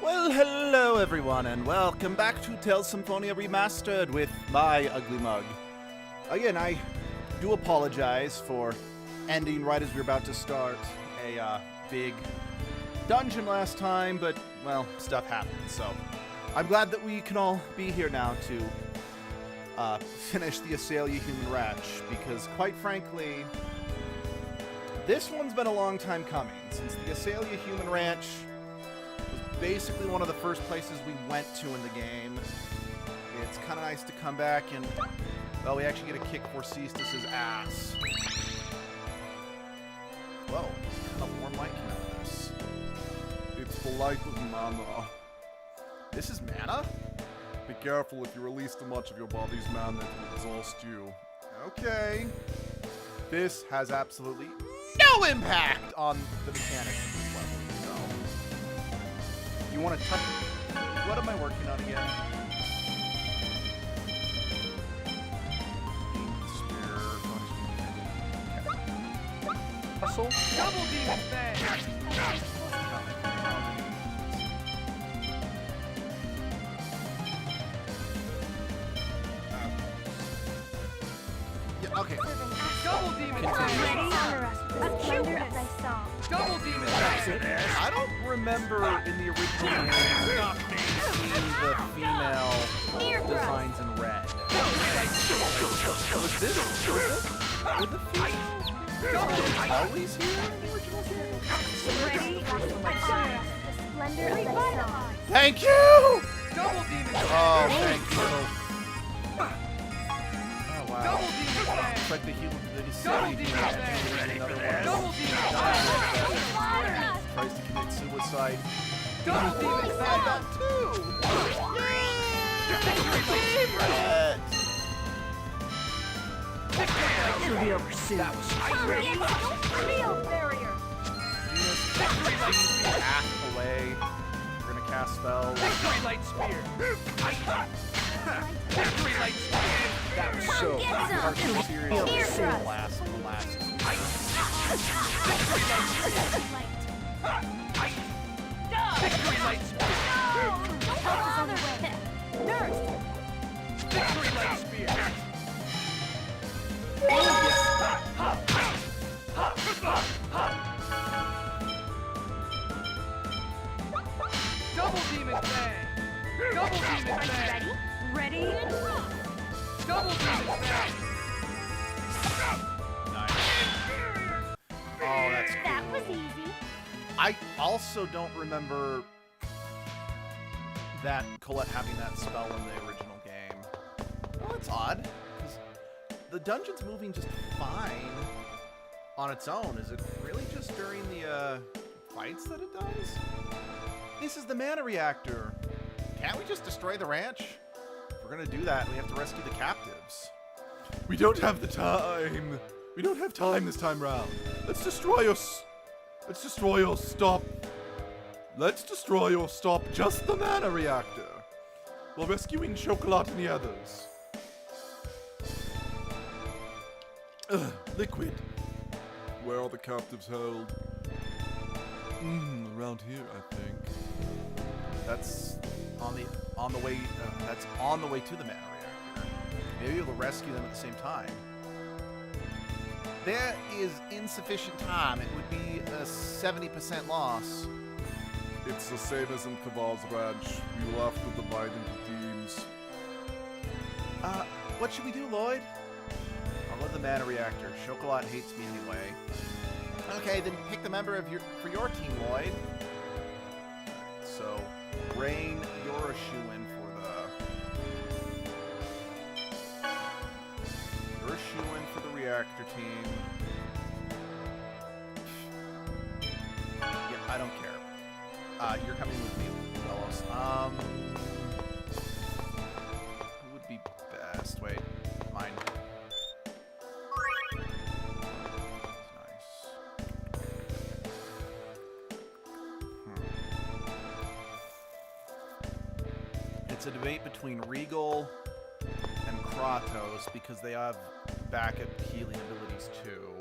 Well, hello everyone, and welcome back to Tales Symphonia Remastered with my ugly mug. Again, I do apologize for ending right as we were about to start a big dungeon last time, but, well, stuff happened, so I'm glad that we can all be here now to finish the Isealia Human Ranch, because, quite frankly, this one's been a long time coming, since the Isealia Human Ranch was basically one of the first places we went to in the game. It's kind of nice to come back and, well, we actually get a kick for Cestus's ass. Whoa, kind of warm light came out of this. It's the light of mana. This is mana? Be careful, if you release too much of your body's mana, it will exhaust you. Okay. This has absolutely no impact on the mechanics of this level, so... You want to touch... What am I working on again? Spear... Hustle? Double demon fang! Okay. Double demon fang! Double demon fang! I don't remember in the original game seeing the female designs in red. Was this were the female always here in the original game? Thank you! Double demon fang! Oh, thank you. Oh, wow. Double demon fang! It's like the human that is Double saving demon fang! another one. Double demon fang! Tries to commit suicide. Double demon fang! That too! Favorite! Trivial pursuit. That was Real barrier. Half away. We're gonna cast spells. Victory light spear! Victory light spear! That was so Our series is so last. Victory light spear! Victory light spear! Victory light spear! Double demon fang! Double demon fang! Ready? Double demon fang! Nice. Oh, that's cool. That was easy. I also don't remember that Colette having that spell in the original game. Well, that's odd, because the dungeon's moving just fine on its own. Is it really just during the fights that it does? This is the mana reactor. Can't we just destroy the ranch? If we're gonna do that, we have to rescue the captives. We don't have the time. We don't have time this time round. Let's destroy us. Let's destroy or stop. Let's destroy or stop just the mana reactor, while rescuing Chocolat and the others. Liquid. Where are the captives held? Around here, I think. That's on the way. That's on the way to the mana reactor. Maybe we'll rescue them at the same time. There is insufficient time. It would be a 70% loss. It's the same as in Caval's ranch. We will have to divide into teams. What should we do, Lloyd? I'll go to the mana reactor. Chocolat hates me anyway. Okay, then pick the member of for your team, Lloyd. So, Rain, you're a shoo-in for the... You're a shoo-in for the reactor team. Yeah, I don't care. You're coming with me, fellows. Who would be best? Wait, mine. It's a debate between Regal and Kratos because they have backup healing abilities too.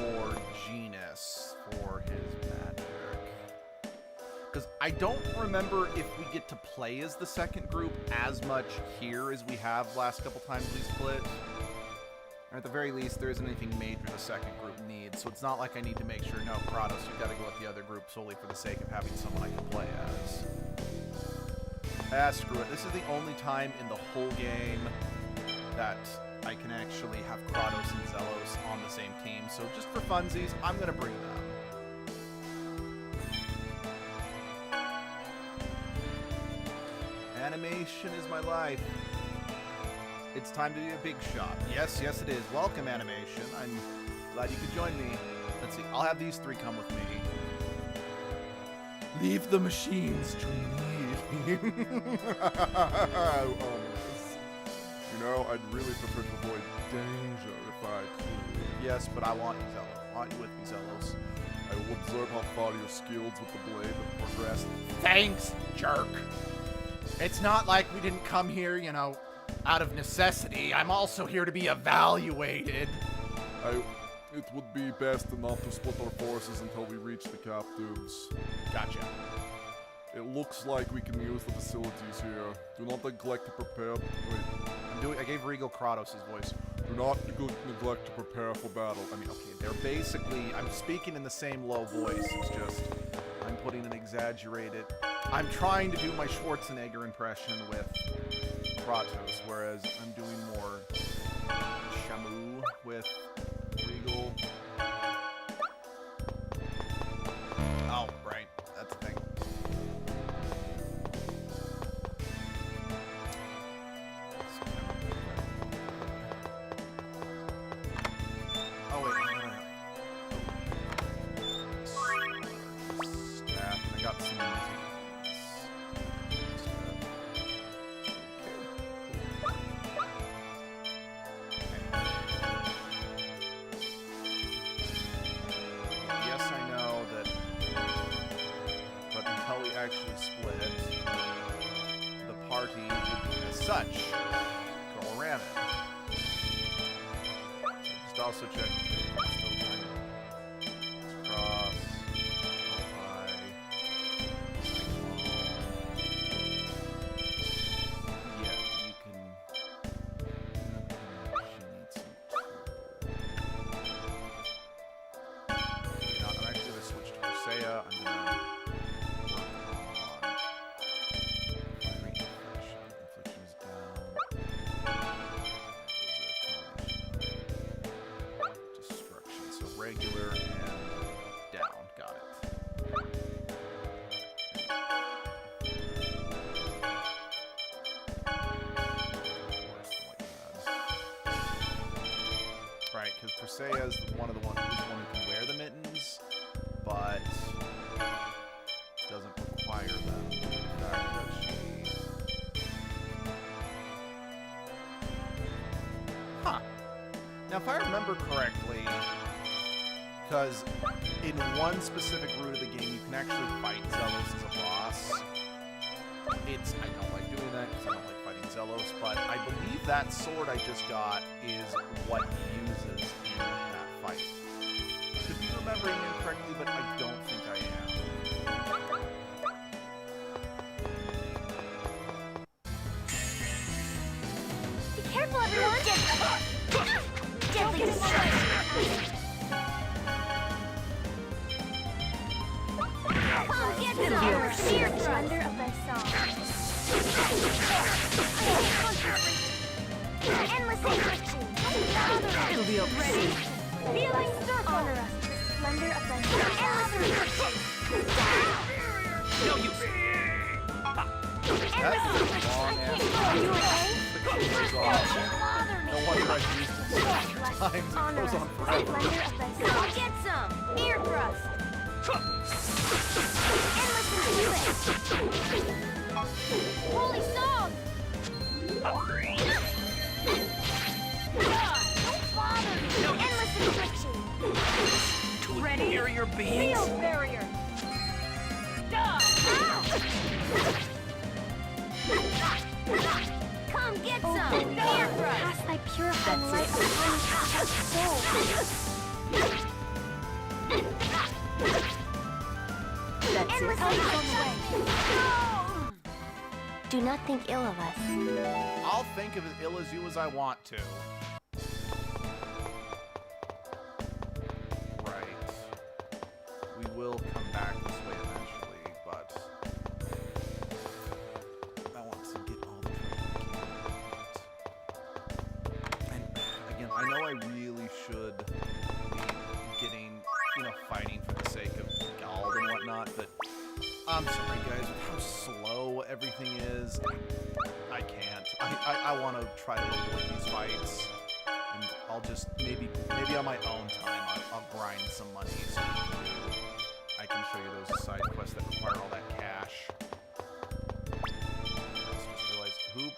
Or Genus for his magic. Because I don't remember if we get to play as the second group as much here as we have last couple times we split. Or at the very least, there isn't anything major the second group needs, so it's not like I need to make sure, no, Kratos, you've got to go with the other group solely for the sake of having someone I can play as. Ah, screw it. This is the only time in the whole game that I can actually have Kratos and Zelos on the same team, so just for funsies, I'm going to bring them. Animation is my life. It's time to do a big shot. Yes, yes it is. Welcome, Animation. I'm glad you could join me. Let's see. I'll have these three come with me. Leave the machines to me. You know, I'd really prefer to avoid danger if I could. Yes, but I want you, Zelos. I want you with me, Zelos. I will observe how far your skills with the blade have progressed. Thanks, jerk. It's not like we didn't come here, you know, out of necessity. I'm also here to be evaluated. It would be best not to split our forces until we reach the captives. Gotcha. It looks like we can use the facilities here. Do not neglect to prepare. Wait, I gave Regal Kratos' voice. do not neglect to prepare for battle. I mean, okay, they're basically, I'm speaking in the same low voice. It's just, I'm putting an exaggerated, I'm trying to do my Schwarzenegger impression with Kratos, whereas I'm doing more Shamu with Regal. Oh, right, that's the thing. Oh, wait, no. Staff, I got some of these. Yes, I know that, but until we actually split, the party, as such, go around it. Just also check. Still trying to cross. High. Yeah, you can. She needs some tool. I'm actually gonna switch to Isaiah. I'm gonna work on firing infliction. Infliction is down. Destruction. So regular and down. Got it. Right, because Persea is one of the one who can wear the mittens, but doesn't require them. In fact, that she... Huh. Now, if I remember correctly, because in one specific route of the game, you can actually fight Zelos as a boss. I don't like doing that because I don't like fighting Zelos, but I believe that sword I just got is what he uses in that fight. Could be remembering incorrectly, but I don't think I am. Be careful, everyone! Deadly destruction! Come get some! Sheer thunder of thy song. Endless infliction! It'll be over. Ready? Feeling circle! Honor us with the splendor of thy song. Endless infliction! No use. Endless infliction! Are you okay? No wonder I've used it so many times. It goes on forever. I'll get some! Ear thrust! Endless infliction! Holy song! Don't bother me! Endless infliction! Ready? Inferior beings. Field barrier! Come get some! Ear thrust! Cast thy purifying light upon my soul! That's it. Help is on the way. Do not think ill of us. I'll think of as ill as you as I want to. Right. We will come back this way eventually, but I want to get all the treasure. And again, I know I really should be getting, fighting for the sake of gold and whatnot, but I'm sorry, guys, with how slow everything is, I can't. I want to try to avoid these fights, and I'll just, maybe on my own time, I'll grind some money so I can show you those side quests that require all that cash. Let's just realize, hoop.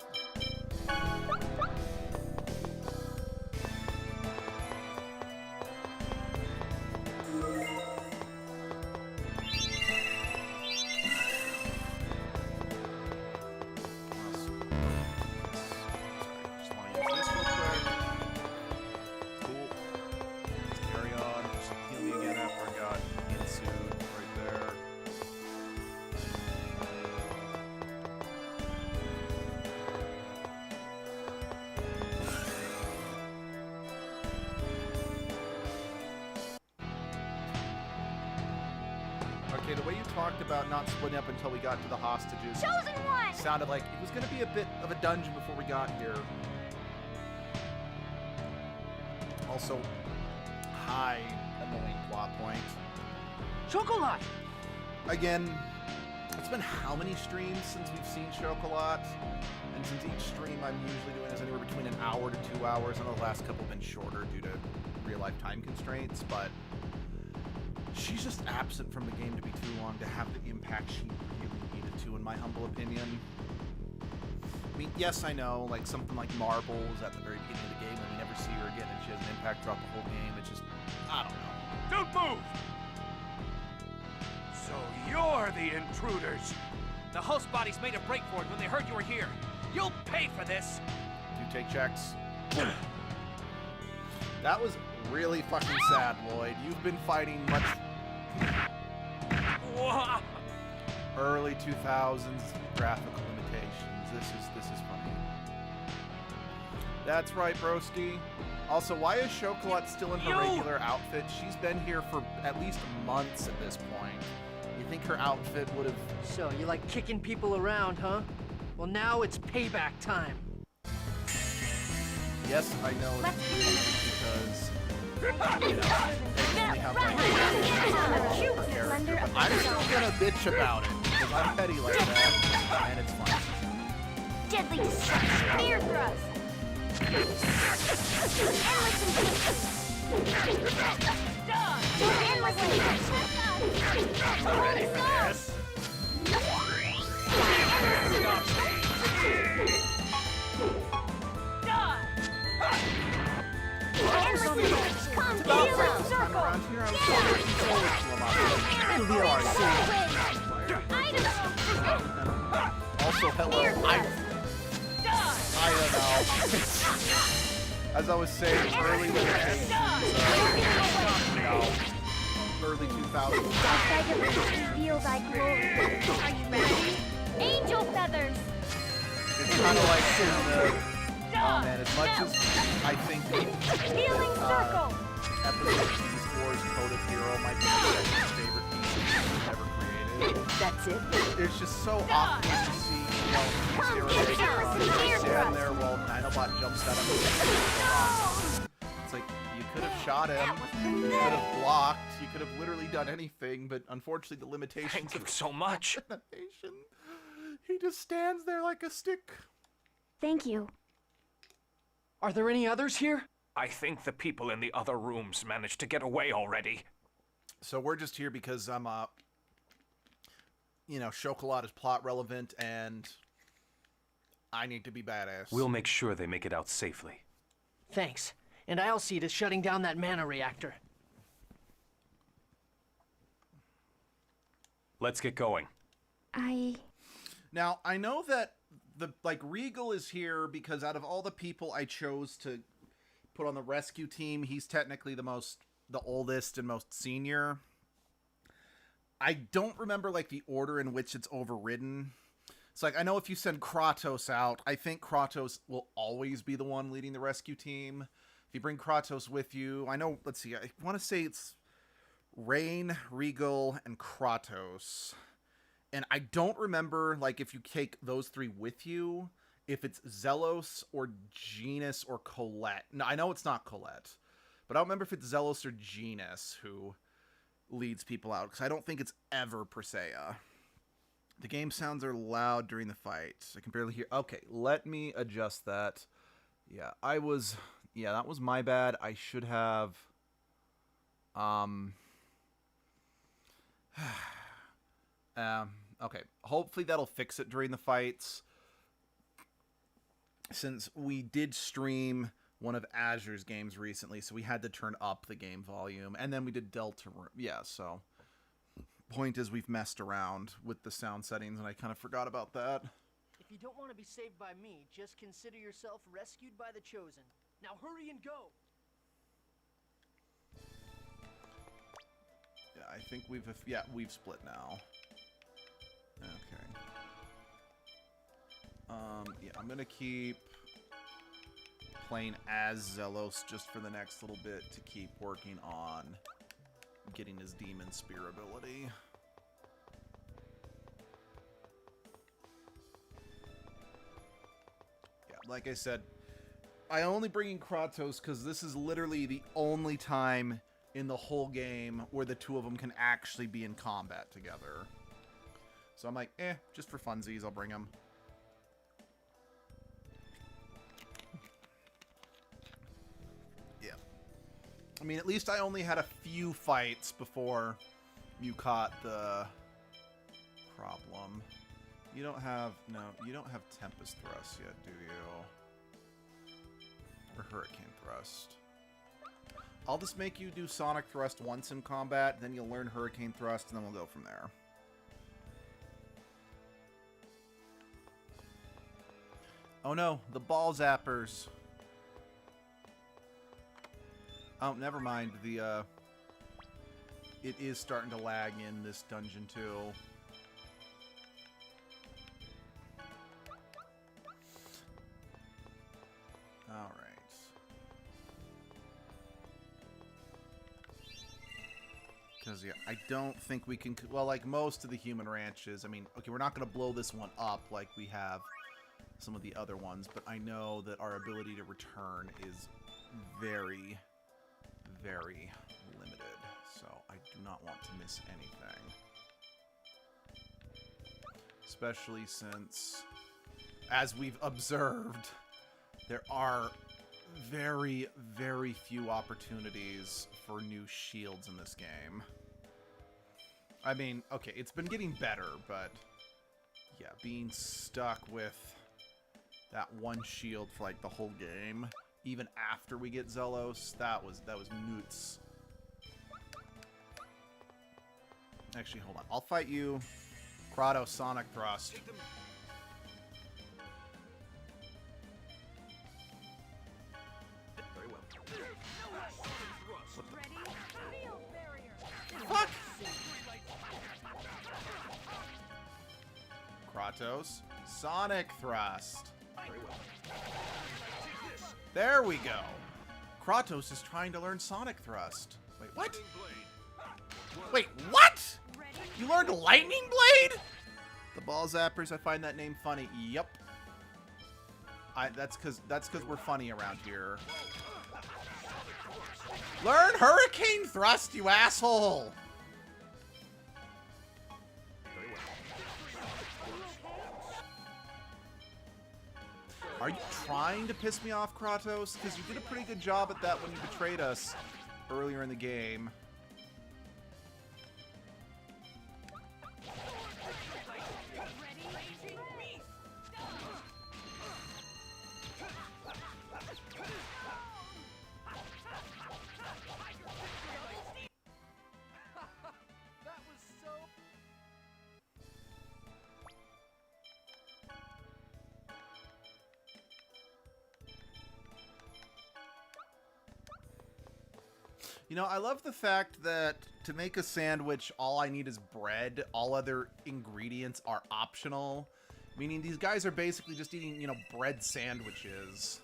Okay, the way you talked about not splitting up until we got to the hostages Chosen one! sounded like it was going to be a bit of a dungeon before we got here. Also, hi, annoying plot point. Chocolat! Again, it's been how many streams since we've seen Chocolat? And since each stream I'm usually doing is anywhere between an hour to 2 hours. I know the last couple have been shorter due to real-life time constraints, but she's just absent from the game to be too long to have the impact she really needed to, in my humble opinion. I mean, yes, I know, like, something like Marbles at the very beginning of the game, and we never see her again, and she has an impact throughout the whole game. It's just, I don't know. Don't move! So you're the intruders. The host bodies made a break for it when they heard you were here. You'll pay for this. Do you take checks? That was really fucking sad, Lloyd. You've been fighting much early 2000s graphical limitations. This is funny. That's right, broski. Also, why is Chocolat still in her regular outfit? She's been here for at least months at this point. You think her outfit would have... So, you like kicking people around, huh? Well, now it's payback time. Yes, I know it's because... they only have like character, but I'm still gonna bitch about it because I'm petty like that, and it's fun. Deadly destruction. Spear thrust. Endless infliction. Endless infliction. Holy snow. Endless infliction. Come healing circle. Around here, I was also, hello. I don't know. As I was saying, early limitations, early 2000s. Reveal thy glory. Are you ready? Angel feathers. It's kind of like oh man, as much as I think Healing circle. episode Beast Wars Code of Hero might be my second favorite piece of music ever created. That's it? It's just so awkward to see, Beast Hero stand there while Dinobot jumps at him. It's like, you could have shot him, you could have blocked, you could have literally done anything, but unfortunately the limitations Thank you so much. animation, he just stands there like a stick. Thank you. Are there any others here? I think the people in the other rooms managed to get away already. So we're just here because I'm, Chocolat is plot relevant, and I need to be badass. We'll make sure they make it out safely. Thanks. And I'll see to shutting down that mana reactor. Let's get going. Now, I know that Regal is here because out of all the people I chose to put on the rescue team, he's technically the oldest and most senior. I don't remember, like, the order in which it's overridden. It's like, I know if you send Kratos out, I think Kratos will always be the one leading the rescue team. If you bring Kratos with you, I know, let's see, I want to say it's Rain, Regal, and Kratos. And I don't remember, like, if you take those three with you, if it's Zelos or Genis or Colette. No, I know it's not Colette. But I don't remember if it's Zelos or Genis who leads people out, because I don't think it's ever Persea. The game sounds are loud during the fight. I can barely hear. Okay, let me adjust that. Yeah, that was my bad. I should have okay, hopefully that'll fix it during the fights. Since we did stream one of Azure's games recently, so we had to turn up the game volume, and then we did Delta Room. Yeah, so point is we've messed around with the sound settings, and I kind of forgot about that. If you don't want to be saved by me, just consider yourself rescued by the Chosen. Now hurry and go! Yeah, I think we've split now. Okay. Yeah, I'm gonna keep playing as Zelos just for the next little bit to keep working on getting his Demon Spear ability. Yeah, like I said, I only bring in Kratos because this is literally the only time in the whole game where the two of them can actually be in combat together. So I'm like, just for funsies, I'll bring him. Yeah. I mean, at least I only had a few fights before you caught the problem. You don't have Tempest Thrust yet, do you? Or Hurricane Thrust. I'll just make you do Sonic Thrust once in combat, then you'll learn Hurricane Thrust, and then we'll go from there. Oh no, the ball zappers. Oh, never mind. It is starting to lag in this dungeon too. All right. Because, yeah, I don't think we can... Well, like most of the human ranches, I mean, okay, we're not going to blow this one up like we have some of the other ones, but I know that our ability to return is very, very limited. So I do not want to miss anything. Especially since, as we've observed, there are very, very few opportunities for new shields in this game. I mean, okay, it's been getting better, but yeah, being stuck with that one shield for like the whole game, even after we get Zelos, that was newts. Actually, hold on. I'll fight you. Kratos Sonic Thrust. Very well. Ready? Field barrier. Fuck! Kratos Sonic Thrust. Very well. There we go. Kratos is trying to learn Sonic Thrust. Wait, what? Wait, what? You learned Lightning Blade? The ball zappers, I find that name funny. Yup. That's cause we're funny around here. Learn Hurricane Thrust, you asshole! Are you trying to piss me off, Kratos? Because you did a pretty good job at that when you betrayed us earlier in the game. That was so... You know, I love the fact that to make a sandwich, all I need is bread. All other ingredients are optional. Meaning these guys are basically just eating, you know, bread sandwiches.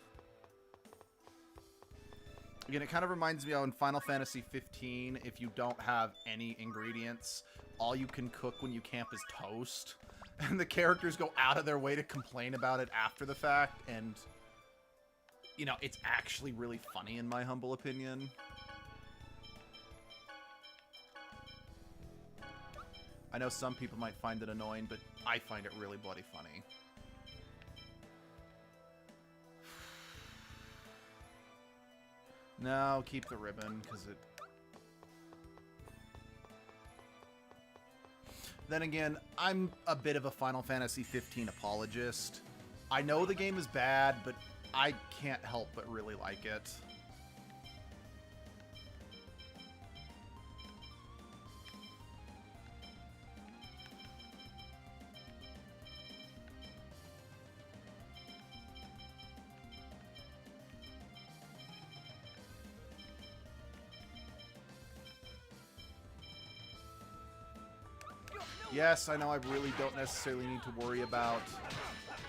Again, it kind of reminds me of in Final Fantasy 15, if you don't have any ingredients, all you can cook when you camp is toast. And the characters go out of their way to complain about it after the fact, and, you know, it's actually really funny in my humble opinion. I know some people might find it annoying, but I find it really bloody funny. No, keep the ribbon, because it... Then again, I'm a bit of a Final Fantasy 15 apologist. I know the game is bad, but I can't help but really like it. Yes, I know I really don't necessarily need to worry about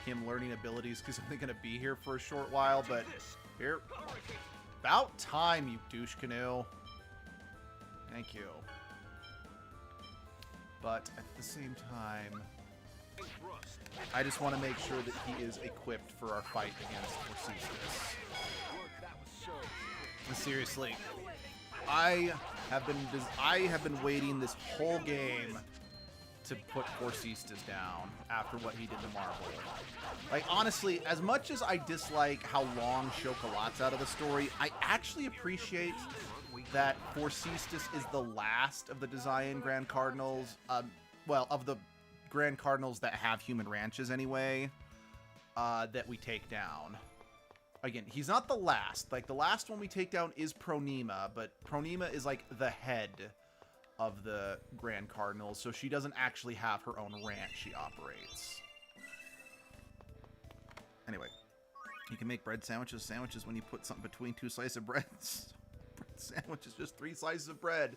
him learning abilities because I'm going to be here for a short while, but here, about time, you douche canoe. Thank you. But at the same time, I just want to make sure that he is equipped for our fight against Symphonia. Seriously, I have been waiting this whole game to put Symphonia down after what he did to Marvel. Like, honestly, as much as I dislike how long Chocolatte's out of the story, I actually appreciate that Symphonia is the last of the Desian Grand Cardinals, well, of the Grand Cardinals that have human ranches anyway, that we take down. Again, he's not the last. Like, the last one we take down is Pronema, but Pronema is, like, the head of the Grand Cardinals, so she doesn't actually have her own ranch she operates. Anyway, you can make bread sandwiches. Sandwiches when you put something between two slices of bread. Bread sandwich is just 3 slices of bread.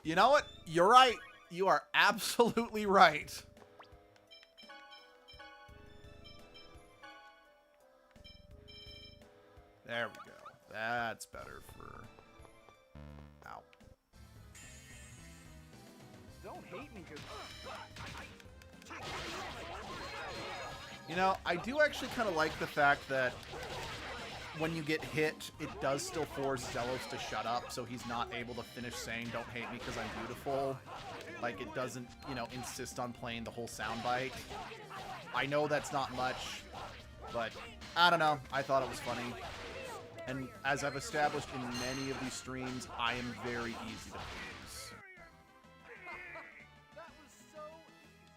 You know what? You're right. You are absolutely right. There we go. That's better for... Ow. Don't hate me, You know, I do actually kind of like the fact that when you get hit, it does still force Zelos to shut up, so he's not able to finish saying, "Don't hate me because I'm beautiful." Like, it doesn't, you know, insist on playing the whole soundbite. I know that's not much, but I don't know. I thought it was funny. And as I've established in many of these streams, I am very easy to please. That was so easy.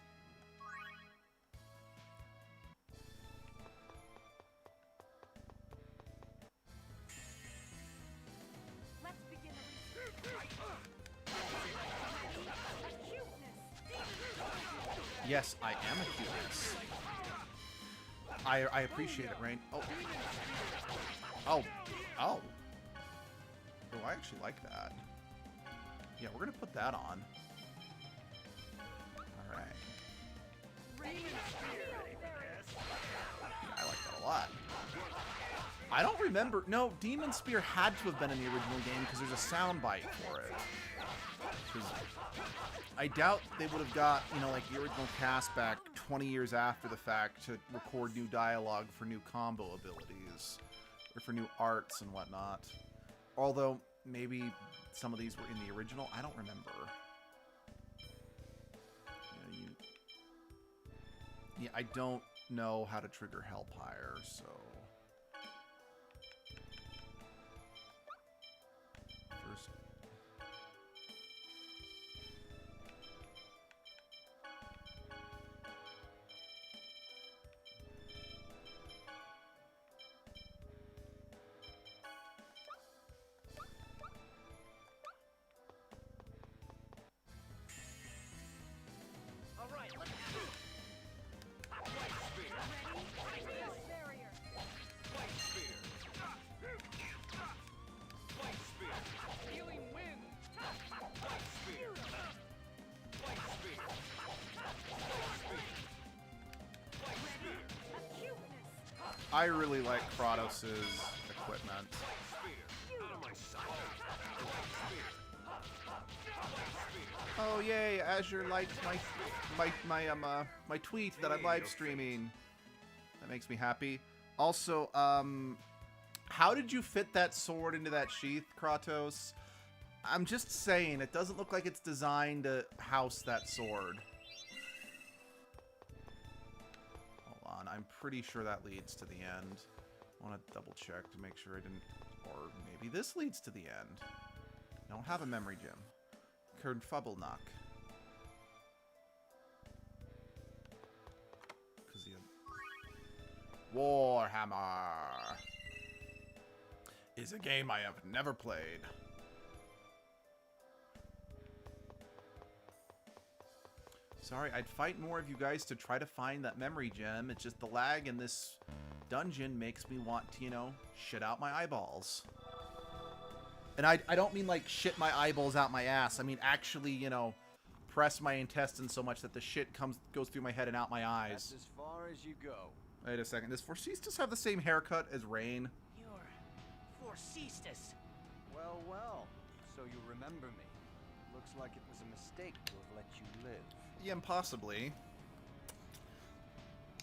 Let's begin the Yes, I am a cuteness. I appreciate it, Rain. Oh. Oh. Oh. Oh, I actually like that. Yeah, we're going to put that on. Alright. Yeah, I like that a lot. I don't remember... No, Demon Spear had to have been in the original game because there's a soundbite for it. 'Cause I doubt they would have got, you know, like the original cast back 20 years after the fact to record new dialogue for new combo abilities. Or for new arts and whatnot. Although, maybe some of these were in the original. I don't remember. Yeah, I don't know how to trigger Hellpire, so... First... All right, let's I really like Kratos' equipment. Oh yay! Azure liked my tweet that I'm live streaming. That makes me happy. Also, how did you fit that sword into that sheath, Kratos? I'm just saying, it doesn't look like it's designed to house that sword. Hold on, I'm pretty sure that leads to the end. I want to double check to make sure I didn't... Or maybe this leads to the end. I don't have a memory gem. Kernfubbelknock. Warhammer is a game I have never played. Sorry, I'd fight more of you guys to try to find that memory gem. It's just the lag in this dungeon makes me want to, you know, shit out my eyeballs. And I don't mean like shit my eyeballs out my ass. I mean actually, you know, press my intestines so much that the shit goes through my head and out my eyes. That's as far as you go. Wait a second. Does Forcestus have the same haircut as Rain? You're Forcestus. Well, well. So you remember me. Looks like it was a mistake to have let you live. Yeah, possibly.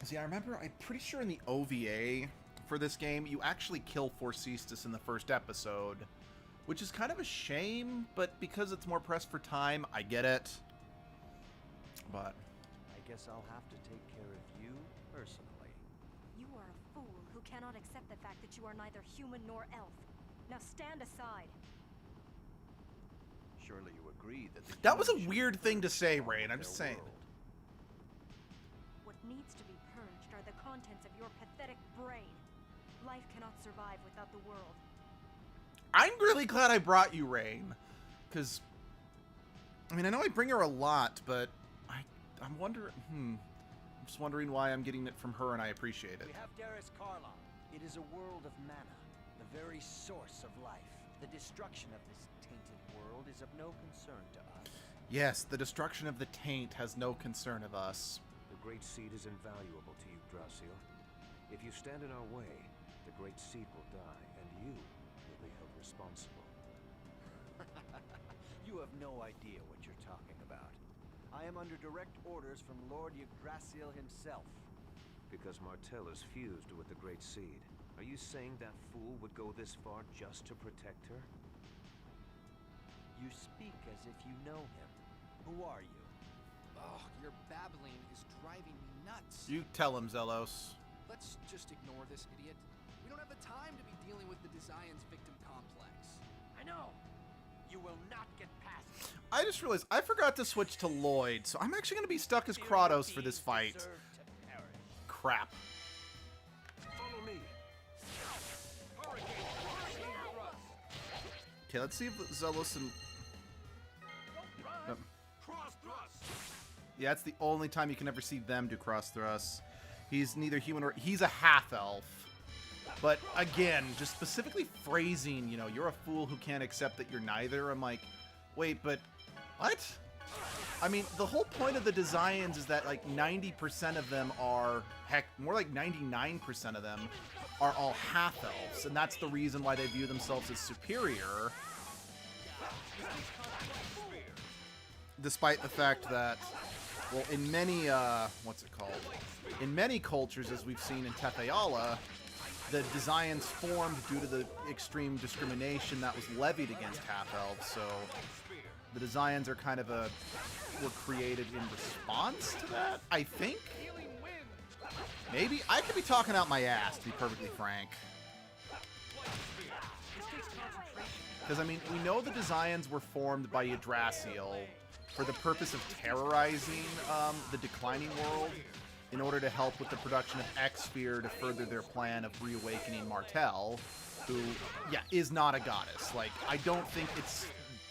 See, I remember, I'm pretty sure in the OVA for this game, you actually kill Forcestus in the first episode, which is kind of a shame, but because it's more pressed for time, I get it. But I guess I'll have to take care of you personally. You are a fool who cannot accept the fact that you are neither human nor elf. Now stand aside. Surely you agree that the that was a humans should weird thing to purge say, from Rain. I'm their just saying. world. What needs to be purged are the contents of your pathetic brain. Life cannot survive without the world. I'm really glad I brought you, Rain, because I mean, I know I bring her a lot, but I'm wondering. I'm just wondering why I'm getting it from her, and I appreciate it. We have Darius Karlon. It is a world of mana, the very source of life. The destruction of this tainted world is of no concern to us. Yes, the destruction of the taint has no concern of us. The Great Seed is invaluable to you, Drasil. If you stand in our way, the Great Seed will die, and you will be held responsible. You have no idea what you're talking about. I am under direct orders from Lord Yggdrasil himself. Because Martell is fused with the Great Seed, are you saying that fool would go this far just to protect her? You speak as if you know him. Who are you? Ugh, your babbling is driving me nuts. You tell him, Zelos. Let's just ignore this idiot. We don't have the time to be dealing with the Desian's victim complex. I know. You will not get past it. I just realized I forgot to switch to Lloyd, so I'm actually going to be stuck as Kratos for this fight. Crap. Follow me. Okay, let's see if Zelos and... Cross thrust. Yeah, that's the only time you can ever see them do cross thrusts. He's neither human or... He's a half-elf. But, again, just specifically phrasing, you know, you're a fool who can't accept that you're neither. I'm like, wait, but... What? I mean, the whole point of the designs is that, like, 90% of them are... Heck, more like 99% of them are all half-elves. And that's the reason why they view themselves as superior. Despite the fact that, well, in many, what's it called? In many cultures, as we've seen in Isealia, the designs formed due to the extreme discrimination that was levied against half-elves, so the designs are kind of were created in response to that, I think? Maybe? I could be talking out my ass, to be perfectly frank. Because, I mean, we know the designs were formed by Yggdrasil for the purpose of terrorizing the declining world in order to help with the production of X-Sphere to further their plan of reawakening Martell, who, yeah, is not a goddess. Like, I don't think it's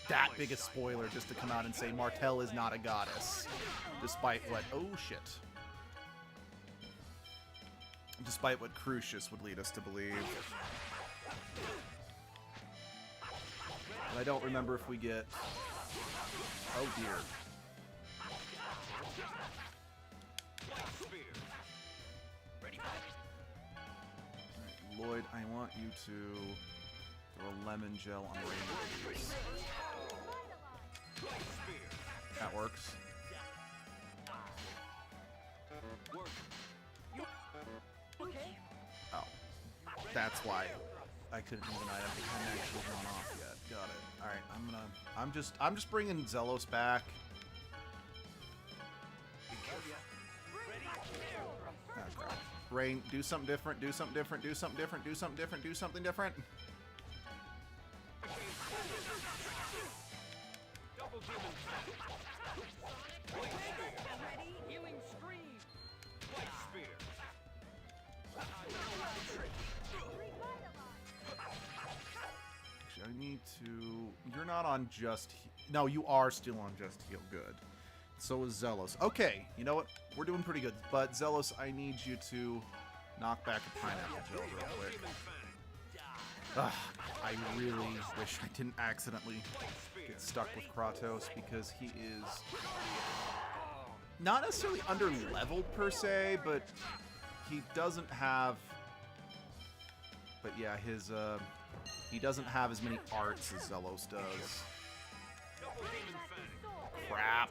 that big a spoiler just to come out and say Martell is not a goddess, despite what... Oh, shit. Despite what Crucius would lead us to believe. But I don't remember if we get... Oh, dear. Android, I want you to throw a lemon gel on Rain, please. That works. Oh. That's why I couldn't move an item. It hadn't actually gone off yet. Got it. Alright, I'm just bringing Zelos back. Ah, crap. Rain, do something different, do something different, do something different, do something different, do something different. Actually, I need to... You're not on just... No, you are still on just heal. Good. So is Zelos. Okay, you know what? We're doing pretty good. But Zelos, I need you to knock back a pineapple gel real quick. Ugh, I really wish I didn't accidentally get stuck with Kratos, because he is not necessarily under-leveled per se, but he doesn't have... But yeah, his, he doesn't have as many arts as Zelos does. Crap.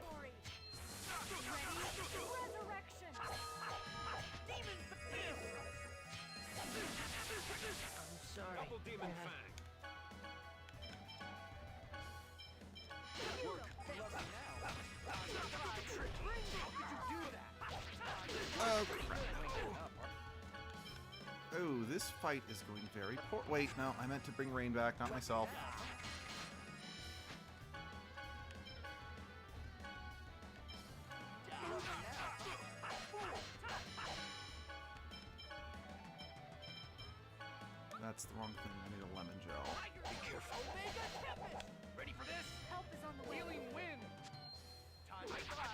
Oh, crap. Oh, this fight is going very poor. Wait, no, I meant to bring Rain back, not myself. That's the wrong thing. I need a lemon gel. Be careful. Ready for this? Help is on the way. Healing wind. Time to fly.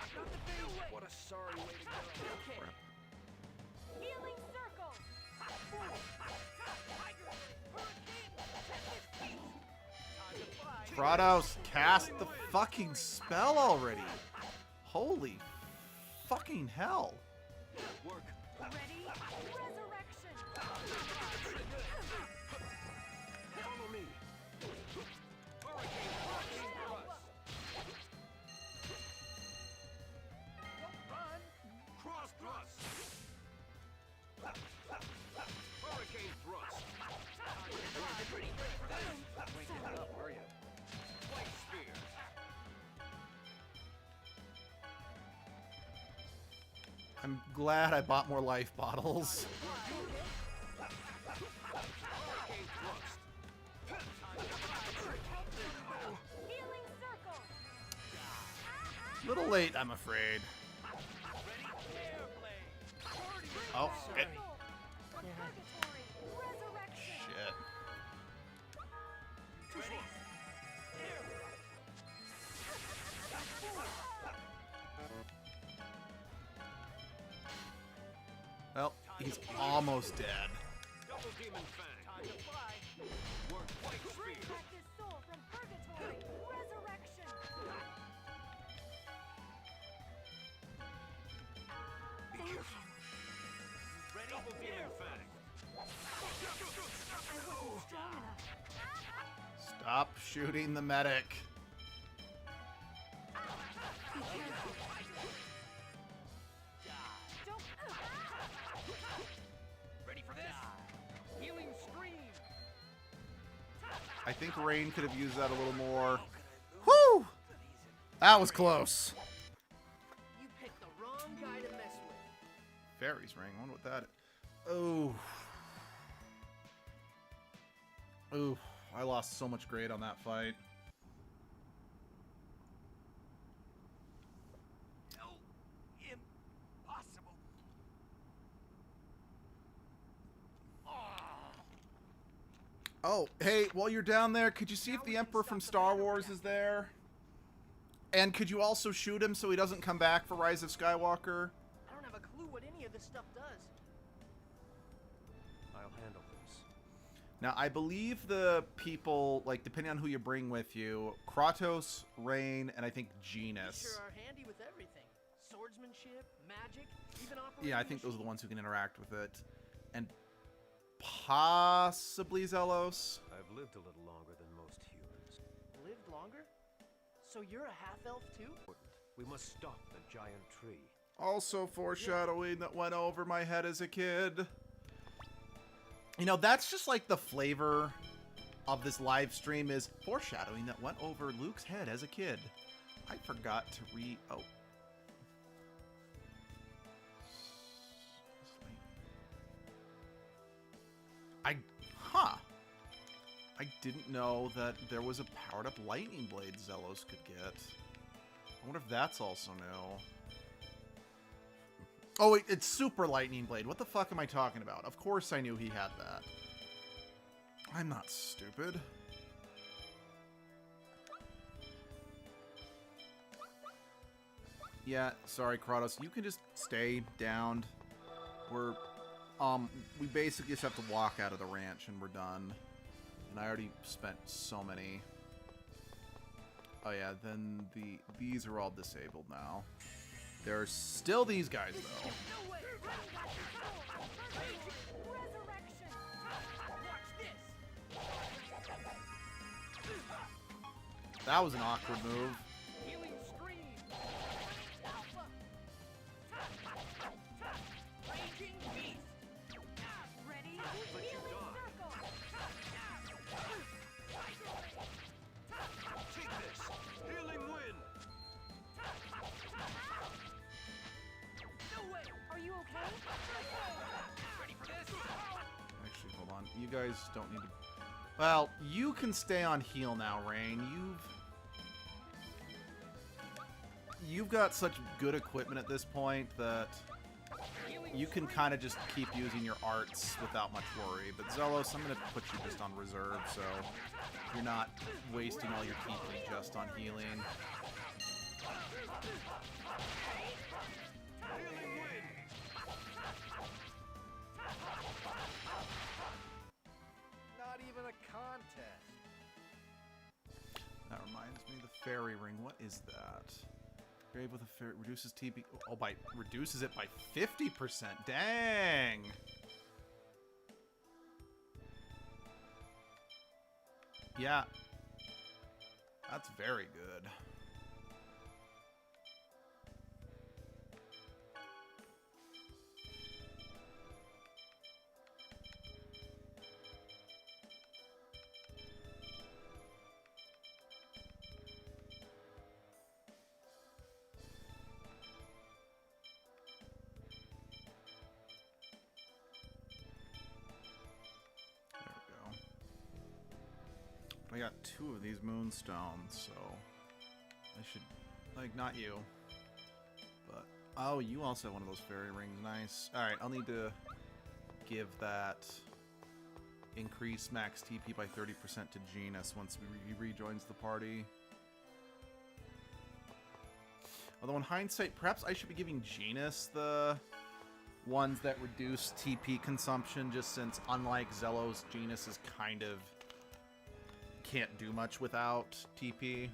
What a sorry way to go. Okay. Crap. Healing circle. Kratos, cast the fucking spell already. Holy fucking hell. Ready? Resurrection. Follow me. Don't run. Cross thrust. Hurricane thrust. Ready for this? Waking up, are you? Light spear. I'm glad I bought more life bottles. Healing circle. Little late, I'm afraid. Oh, it, From purgatory. Resurrection. shit. Well, he's almost dead. Double demon fang. Time to fly. Work light Bring spear. back his soul from purgatory. Resurrection. Be careful. Ready? Double demon fang. Strong enough. Stop shooting the medic. Don't. Ready for this? Healing scream. I think Rain could have used that a little more. Whew! That was close. You picked the wrong guy to mess with. Fairies ring. I wonder what that is. Oh. Ooh, I lost so much grade on that fight. No. Impossible. Oh, hey, while you're down there, could you see if the Emperor from Star Wars is there? And could you also shoot him so he doesn't come back for Rise of Skywalker? I don't have a clue what any of this stuff does. I'll handle this. Now, I believe the people, like, depending on who you bring with you, Kratos, Rain, and I think You Genis. sure are handy with everything. Swordsmanship, magic, even operating Yeah, I think those are the machines. ones who can interact with it. And possibly Zelos. I've lived a little longer than most humans. Lived longer? So you're a half-elf too? We must stop the giant tree. Also foreshadowing that went over my head as a kid. You know, that's just like the flavor of this live stream is foreshadowing that went over Luke's head as a kid. I forgot to oh. I didn't know that there was a powered up lightning blade Zelos could get. I wonder if that's also new. Oh, wait, it's super lightning blade. What the fuck am I talking about? Of course I knew he had that. I'm not stupid. Yeah, sorry, Kratos. You can just stay down. We basically just have to walk out of the ranch and we're done. And I already spent so many. Oh yeah, then these are all disabled now. There's still these guys though. That was an awkward move. Healing stream. Raging beast. Ready? Let you die. Take this. Healing wind. No way. Are you okay? Ready for this? Actually, hold on. You guys don't need to... Well, you can stay on heal now, Rain. You've got such good equipment at this point that you can kind of just keep using your arts without much worry. But Zelos, I'm going to put you just on reserve, so you're not wasting all your TP just on healing. Healing wind. Not even a contest. That reminds me, the fairy ring. What is that? Grave with a fairy reduces TP. Oh, reduces it by 50%. Dang. Yeah. That's very good. I got 2 of these moonstones, so I should, like, not you, but, oh, you also have one of those fairy rings, nice. Alright, I'll need to give that increase max TP by 30% to Genus once he rejoins the party. Although in hindsight, perhaps I should be giving Genus the ones that reduce TP consumption, just since, unlike Zelos, Genus is kind of... can't do much without TP.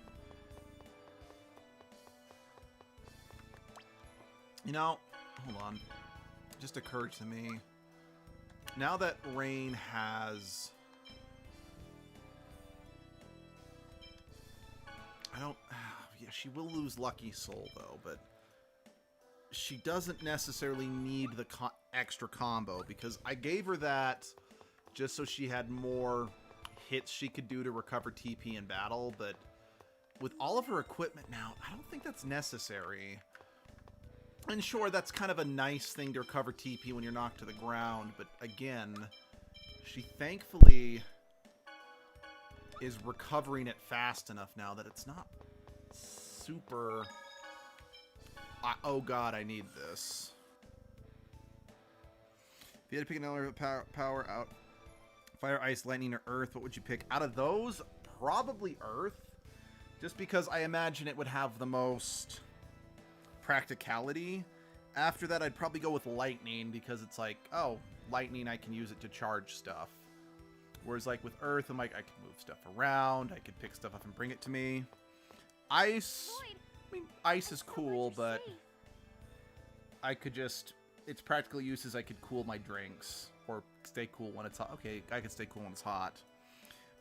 You know, hold on. It just occurred to me. Now that Rain has... yeah, she will lose Lucky Soul, though, but... she doesn't necessarily need the extra combo, because I gave her that just so she had more... hits she could do to recover TP in battle, but with all of her equipment now, I don't think that's necessary. And sure, that's kind of a nice thing to recover TP when you're knocked to the ground, but again, she thankfully is recovering it fast enough now that it's not super... oh god, I need this. If you had to pick another power out... Fire, Ice, Lightning, or Earth, what would you pick? Out of those, probably Earth. Just because I imagine it would have the most practicality. After that, I'd probably go with Lightning, because it's like, oh, Lightning, I can use it to charge stuff. Whereas, like, with Earth, I'm like, I can move stuff around, I could pick stuff up and bring it to me. Ice, I mean, Ice is cool, but I could just its practical use is I could cool my drinks or stay cool when it's hot. Okay, I could stay cool when it's hot.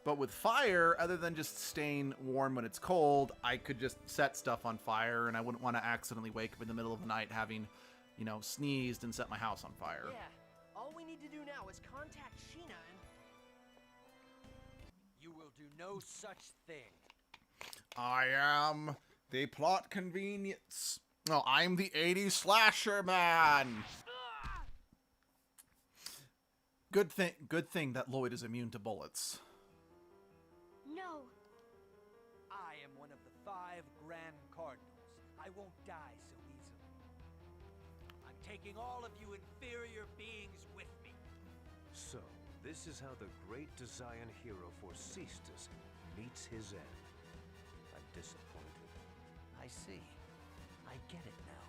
But with fire, other than just staying warm when it's cold, I could just set stuff on fire, and I wouldn't want to accidentally wake up in the middle of the night having, you know, sneezed and set my house on fire. Yeah, all we need to do now is contact Sheena and... You will do no such thing. I am the plot convenience. No, I'm the 80s slasher man. Good thing that Lloyd is immune to bullets. No. I am one of the 5 Grand Cardinals. I won't die so easily. I'm taking all of you inferior beings with me. So, this is how the great Desian hero Forcestus meets his end. I'm disappointed. I see. I get it now.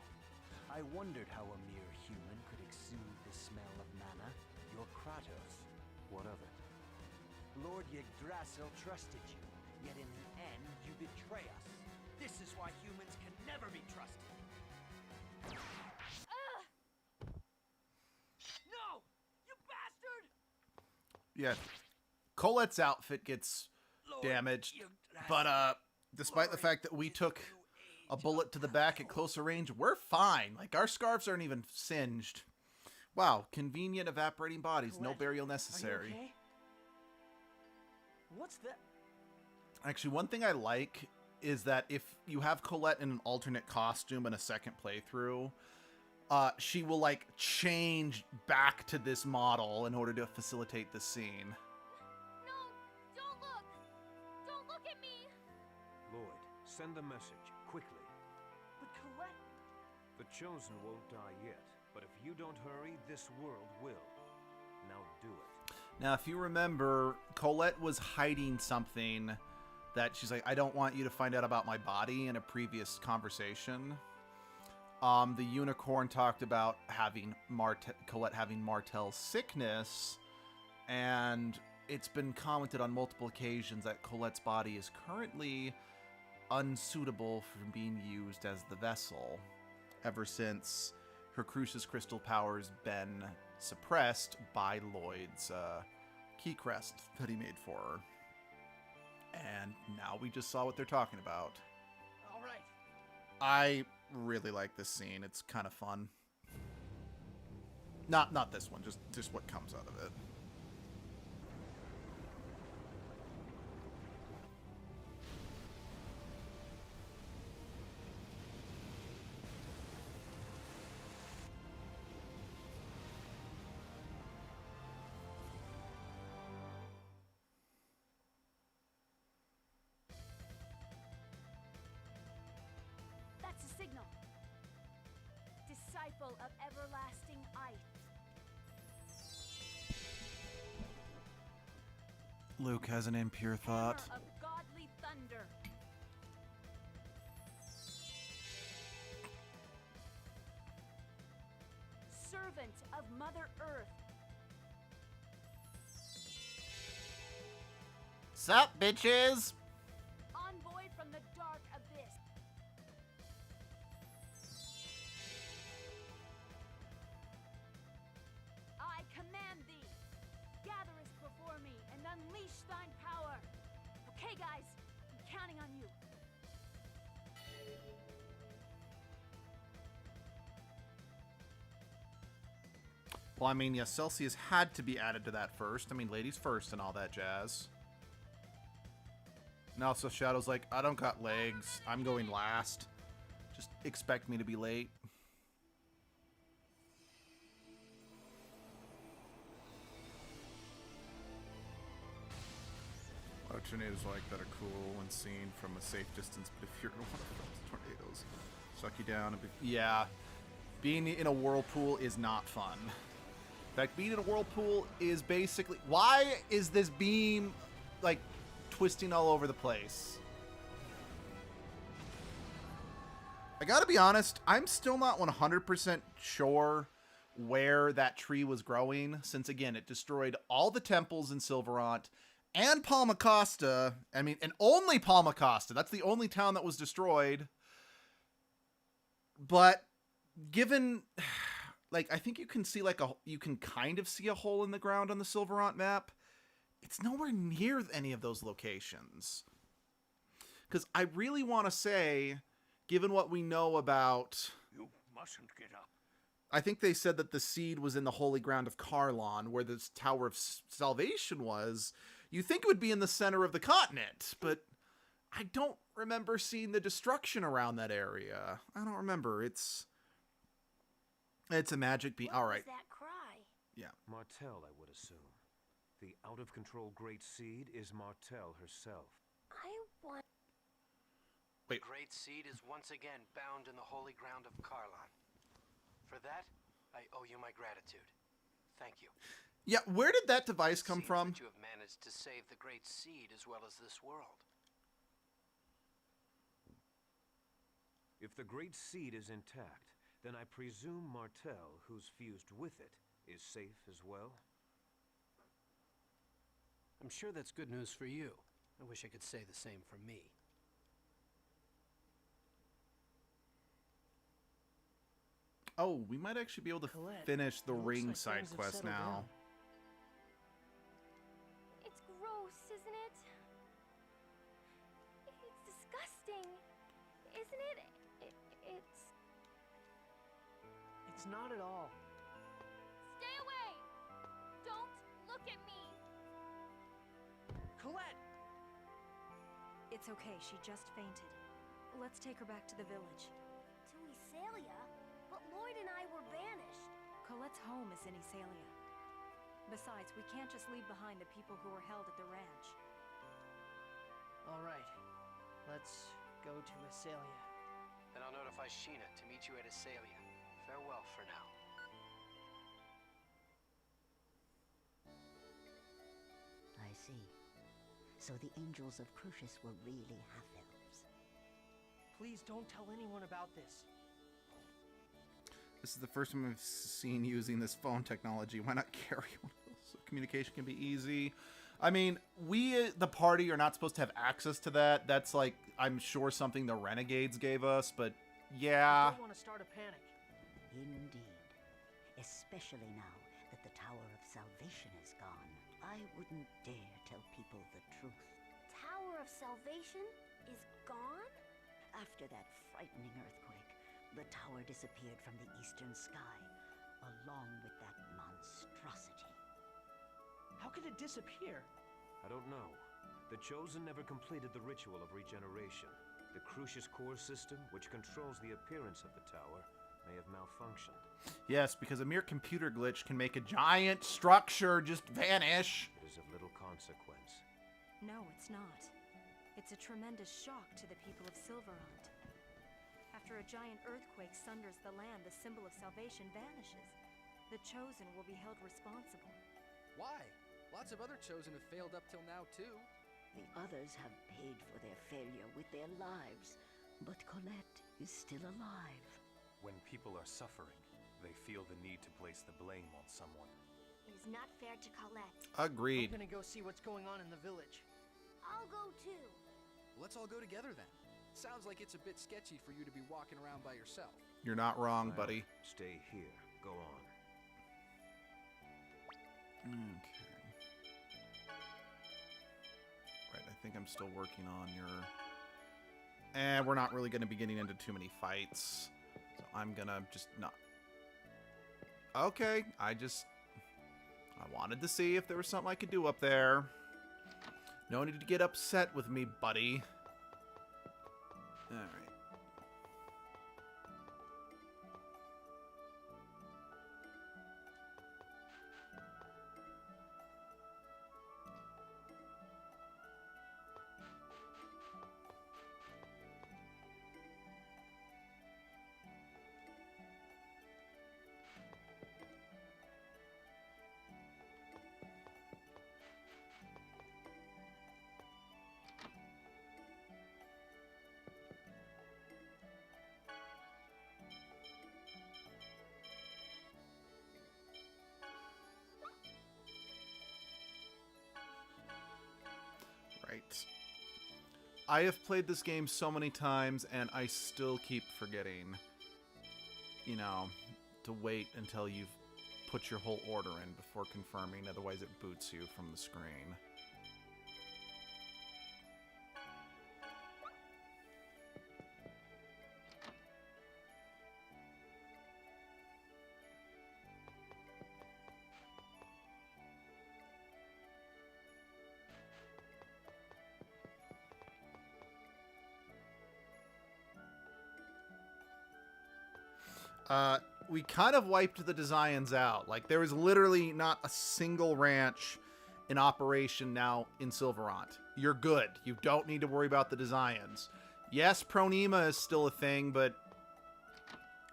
I wondered how a mere human could exude the smell of mana. Your Kratos. What of it? Lord Yggdrasil trusted you, yet in the end you betray us. This is why humans can never be trusted. No! You bastard! Yeah. Colette's outfit gets Lord damaged, Yggdrasil, but despite the fact that we took a bullet to the back at closer range, we're fine. Like, our scarves aren't even singed. Wow, convenient evaporating bodies, no Colette, burial Are you necessary. okay? What's that? Actually, one thing I like is that if you have Colette in an alternate costume in a second playthrough, she will, like, change back to this model in order to facilitate the scene. No, don't look. Don't look at me. Lloyd, send the message, quickly. But Colette... The Chosen won't die yet, but if you don't hurry, this world will. Now do it. Now, if you remember, Colette was hiding something that she's like, I don't want you to find out about my body in a previous conversation. The unicorn talked about having Colette having Martell's sickness, and it's been commented on multiple occasions that Colette's body is currently unsuitable for being used as the vessel, ever since her Crucius crystal power's been suppressed by Lloyd's key crest that he made for her. And now we just saw what they're talking about. All right. I really like this scene. It's kind of fun. Not this one, just what comes out of it. That's a signal. Disciple of everlasting ice. Luke has an impure thought. Hammer of godly thunder. Servant of Mother Earth. Sup, bitches? Envoy from the dark abyss. I command thee. Gatherest before me and unleash thine power. Okay, guys, I'm counting on you. Well, I mean, yes, Celsius had to be added to that first. I mean, ladies first and all that jazz. And also Shadow's like, I don't got legs. I'm going last. Just expect me to be late. A lot of tornadoes like that are cool when seen from a safe distance, but if you're in one of those tornadoes, suck you down. Yeah, being in a whirlpool is not fun. In fact, being in a whirlpool is basically... Why is this beam, like, twisting all over the place? I gotta be honest, I'm still not 100% sure where that tree was growing, since, again, it destroyed all the temples in Silverant and Palmacosta. I mean, and only Palmacosta. That's the only town that was destroyed. But given... like, I think you can see, like, you can kind of see a hole in the ground on the Silverant map. It's nowhere near any of those locations. Because I really want to say, given what we know about... You mustn't get up. I think they said that the seed was in the holy ground of Karlon, where the Tower of Salvation was. You think it would be in the center of the continent, but I don't remember seeing the destruction around that area. I don't remember. It's a magic beam. All right. What was that cry? Yeah. Martell, I would assume. The out-of-control Great Seed is Martell herself. I want... Wait. Great Seed is once again bound in the holy ground of Karlon. For that, I owe you my gratitude. Thank you. Yeah, where did that device come Seems from? that you have managed to save the Great Seed as well as this world. If the Great Seed is intact, then I presume Martell, who's fused with it, is safe as well? I'm sure that's good news for you. I wish I could say the same for me. Oh, we might actually be able to Colette, finish the it looks ring like side things have quest settled now. down. It's gross, isn't it? It's disgusting, isn't it? It's... It's not at all. Stay away! Don't look at me! Colette! It's okay, she just fainted. Let's take her back to the village. To Isealia? But Lloyd and I were banished. Colette's home is in Isealia. Besides, we can't just leave behind the people who were held at the ranch. All right. Let's go to Isealia. Then I'll notify Sheena to meet you at Isealia. Farewell for now. I see. So the angels of Crucius were really half-elves. Please don't tell anyone about this. This is the first time I've seen using this phone technology. Why not carry one of those so communication can be easy? I mean, we, the party, are not supposed to have access to that. That's like, I'm sure something the Renegades gave us, but yeah. I don't want to start a panic. Indeed. Especially now that the Tower of Salvation is gone. I wouldn't dare tell people the truth. Tower of Salvation is gone? After that frightening earthquake, the tower disappeared from the eastern sky, along with that monstrosity. How could it disappear? I don't know. The Chosen never completed the ritual of regeneration. The Crucius core system, which controls the appearance of the tower, may have malfunctioned. Yes, because a mere computer glitch can make a giant structure just vanish. It is of little consequence. No, it's not. It's a tremendous shock to the people of Silverant. After a giant earthquake sunders the land, the symbol of salvation vanishes. The Chosen will be held responsible. Why? Lots of other Chosen have failed up till now, too. The others have paid for their failure with their lives, but Colette is still alive. When people are suffering, they feel the need to place the blame on someone. It is not fair to Colette. Agreed. I'm gonna go see what's going on in the village. I'll go too. Let's all go together then. Sounds like it's a bit sketchy for you to be walking around by yourself. You're not wrong, Well, buddy. Stay here. Go on. Okay. Right, I think I'm still working on your... And we're not really going to be getting into too many fights. So I'm going to just not... Okay, I wanted to see if there was something I could do up there. No need to get upset with me, buddy. Alright. Right. I have played this game so many times, and I still keep forgetting. You know, to wait until you've put your whole order in before confirming, otherwise it boots you from the screen. We kind of wiped the designs out. Like, there is literally not a single ranch in operation now in Silverant. You're good. You don't need to worry about the designs. Yes, Pronema is still a thing, but...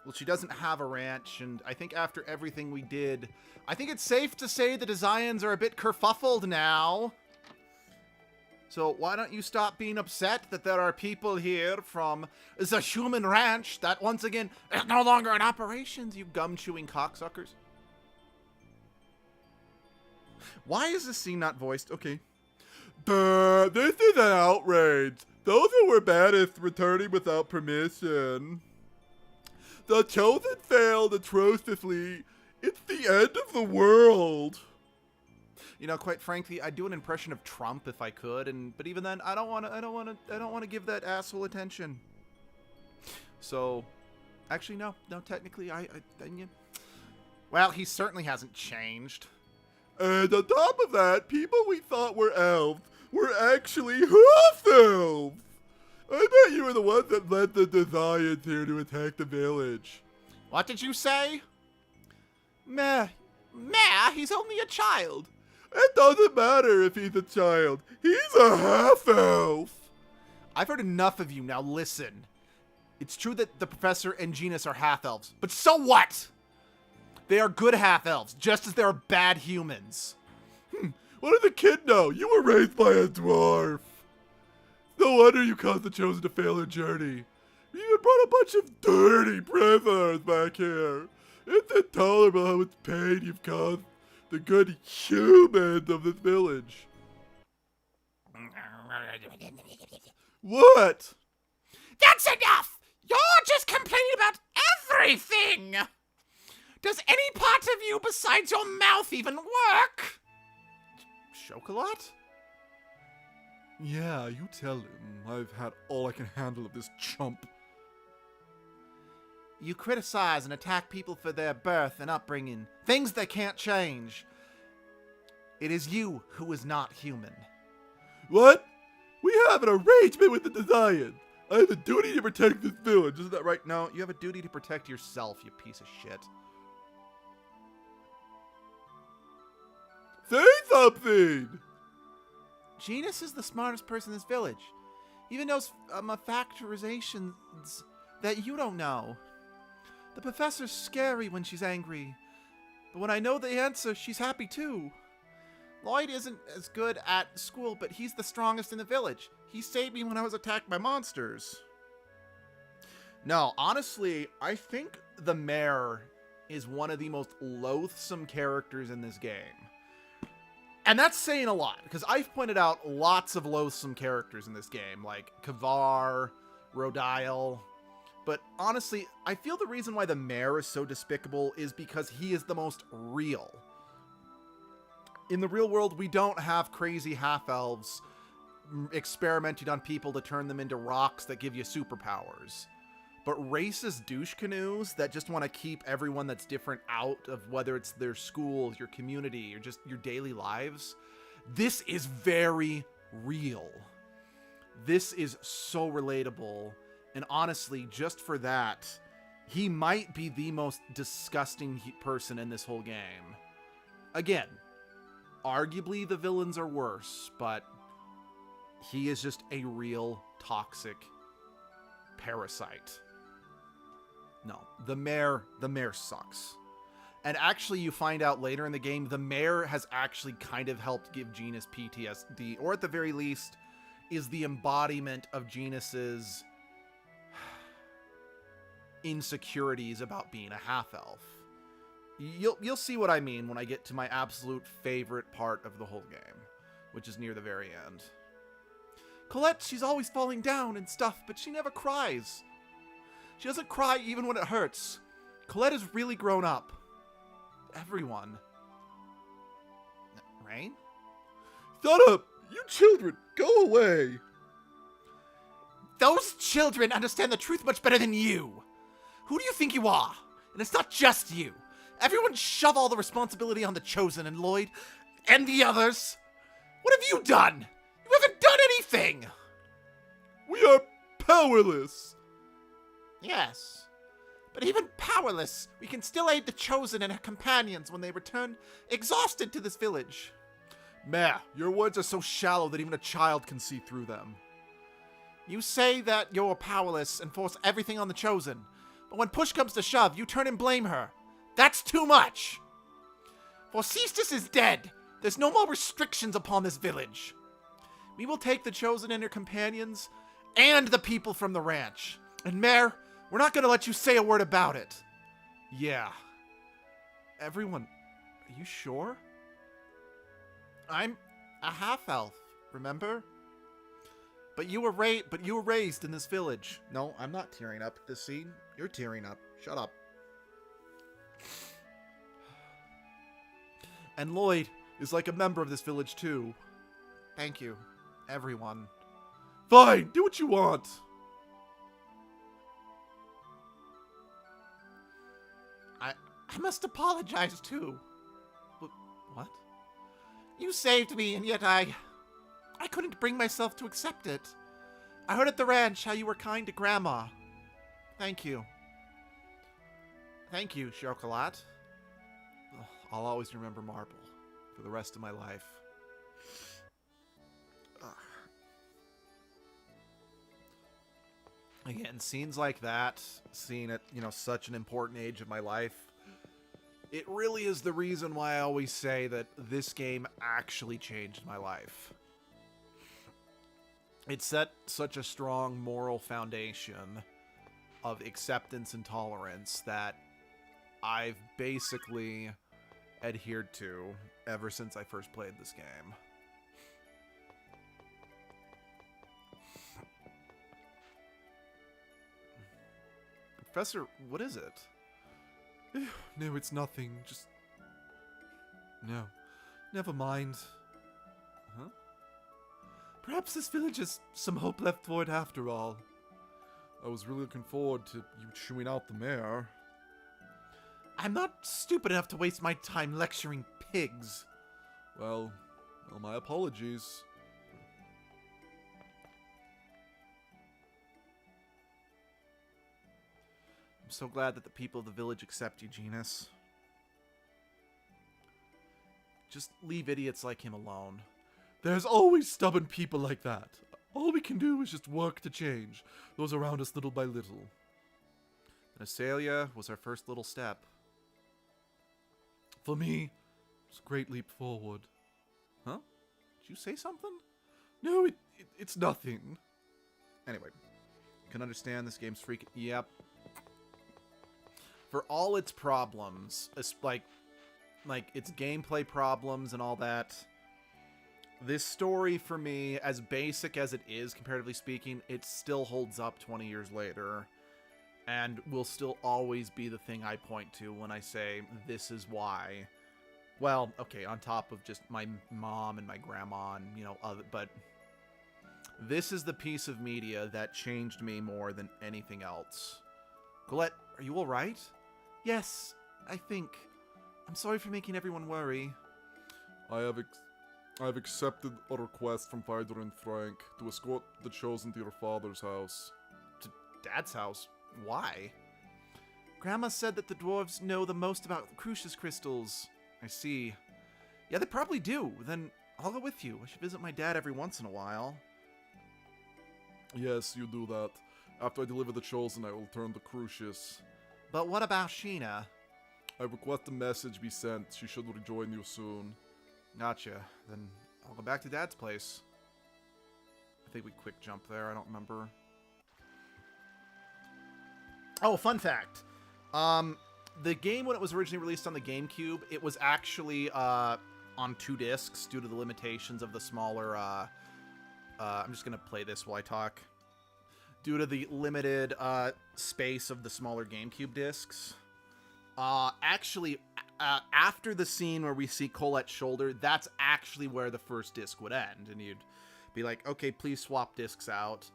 well, she doesn't have a ranch, and I think after everything we did, I think it's safe to say the designs are a bit kerfuffled now. So why don't you stop being upset that there are people here from the human ranch that, once again, is no longer in operations, you gum-chewing cocksuckers? Why is this scene not voiced? Okay. This is an outrage. Those who were banished returning without permission. The Chosen failed atrociously. It's the end of the world. You know, quite frankly, I'd do an impression of Trump if I could, but even then, I don't want to give that asshole attention. So, actually, no, technically, well, he certainly hasn't changed. And on top of that, people we thought were elves were actually half-elves. I bet you were the ones that led the Desians here to attack the village. What did you say? Meh, he's only a child. It doesn't matter if he's a child. He's a half-elf. I've heard enough of you. Now listen. It's true that the professor and Genus are half-elves, but so what? They are good half-elves, just as they are bad humans. What did the kid know? You were raised by a dwarf. No wonder you caused the Chosen to fail their journey. You even brought a bunch of dirty prisoners back here. It's intolerable how much pain you've caused the good humans of this village. What? That's enough! You're just complaining about everything! Does any part of you besides your mouth even work? Chocolat? Yeah, you tell him. I've had all I can handle of this chump. You criticize and attack people for their birth and upbringing, things they can't change. It is you who is not human. What? We have an arrangement with the Desians. I have a duty to protect this village, isn't that right? No, you have a duty to protect yourself, you piece of shit. Say something! Genus is the smartest person in this village. Even knows factorizations that you don't know. The professor's scary when she's angry, but when I know the answer, she's happy too. Lloyd isn't as good at school, but he's the strongest in the village. He saved me when I was attacked by monsters. No, honestly, I think the mayor is one of the most loathsome characters in this game. And that's saying a lot, because I've pointed out lots of loathsome characters in this game, like Kavar, Rodile. But honestly, I feel the reason why the mayor is so despicable is because he is the most real. In the real world, we don't have crazy half-elves experimenting on people to turn them into rocks that give you superpowers. But racist douche canoes that just want to keep everyone that's different out of whether it's their school, your community, or just your daily lives, this is very real. This is so relatable. And honestly, just for that, he might be the most disgusting person in this whole game. Again, arguably the villains are worse, but he is just a real toxic parasite. No, the mayor sucks. And actually, you find out later in the game, the mayor has actually kind of helped give Genus PTSD, or at the very least, is the embodiment of Genus's insecurities about being a half-elf. You'll see what I mean when I get to my absolute favorite part of the whole game, which is near the very end. Colette, she's always falling down and stuff, but she never cries. She doesn't cry even when it hurts. Colette has really grown up. Everyone. Rain? Shut up! You children, go away! Those children understand the truth much better than you. Who do you think you are? And it's not just you. Everyone shove all the responsibility on the Chosen and Lloyd and the others. What have you done? You haven't done anything! We are powerless! Yes. But even powerless, we can still aid the Chosen and her companions when they return exhausted to this village. Meh, your words are so shallow that even a child can see through them. You say that you're powerless and force everything on the Chosen, but when push comes to shove, you turn and blame her. That's too much! For Cestus is dead. There's no more restrictions upon this village. We will take the Chosen and her companions and the people from the ranch. And Mare, we're not going to let you say a word about it. Yeah. Everyone, are you sure? I'm a half-elf, remember? But you were raised in this village. No, I'm not tearing up at this scene. You're tearing up. Shut up. And Lloyd is like a member of this village too. Thank you, everyone. Fine, do what you want. I must apologize too. What? You saved me, and yet I couldn't bring myself to accept it. I heard at the ranch how you were kind to Grandma. Thank you. Thank you, Chocolat. I'll always remember Marble for the rest of my life. Again, scenes like that, seeing at, such an important age of my life, it really is the reason why I always say that this game actually changed my life. It set such a strong moral foundation of acceptance and tolerance that I've basically adhered to ever since I first played this game. Professor, what is it? No, it's nothing. Just... No. Never mind. Huh? Perhaps this village has some hope left for it after all. I was really looking forward to you chewing out the mare. I'm not stupid enough to waste my time lecturing pigs. Well, my apologies. I'm so glad that the people of the village accept you, Genus. Just leave idiots like him alone. There's always stubborn people like that. All we can do is just work to change those around us little by little. And Isealia was our first little step. For me, it's a great leap forward. Huh? Did you say something? No, it's nothing. Anyway, can understand this game's freaking... Yep. For all its problems, like its gameplay problems and all that, this story for me, as basic as it is, comparatively speaking, it still holds up 20 years later. And will still always be the thing I point to when I say, this is why. Well, okay, on top of just my mom and my grandma and, but this is the piece of media that changed me more than anything else. Colette, are you alright? Yes, I think. I'm sorry for making everyone worry. I have accepted a request from Vidor and Frank to escort the Chosen to your father's house. To Dad's house? Why? Grandma said that the dwarves know the most about Crucius crystals. I see. Yeah, they probably do. Then I'll go with you. I should visit my dad every once in a while. Yes, you do that. After I deliver the Chosen, I will return to Crucius. But what about Sheena? I request a message be sent. She should rejoin you soon. Gotcha. Then I'll go back to Dad's place. I think we quick jump there. I don't remember. Oh, fun fact. The game, when it was originally released on the GameCube, it was actually on 2 discs due to the limitations of the smaller... I'm just going to play this while I talk. Due to the limited space of the smaller GameCube discs. Actually, after the scene where we see Colette's shoulder, that's actually where the first disc would end, and you'd be like, okay, please swap discs out.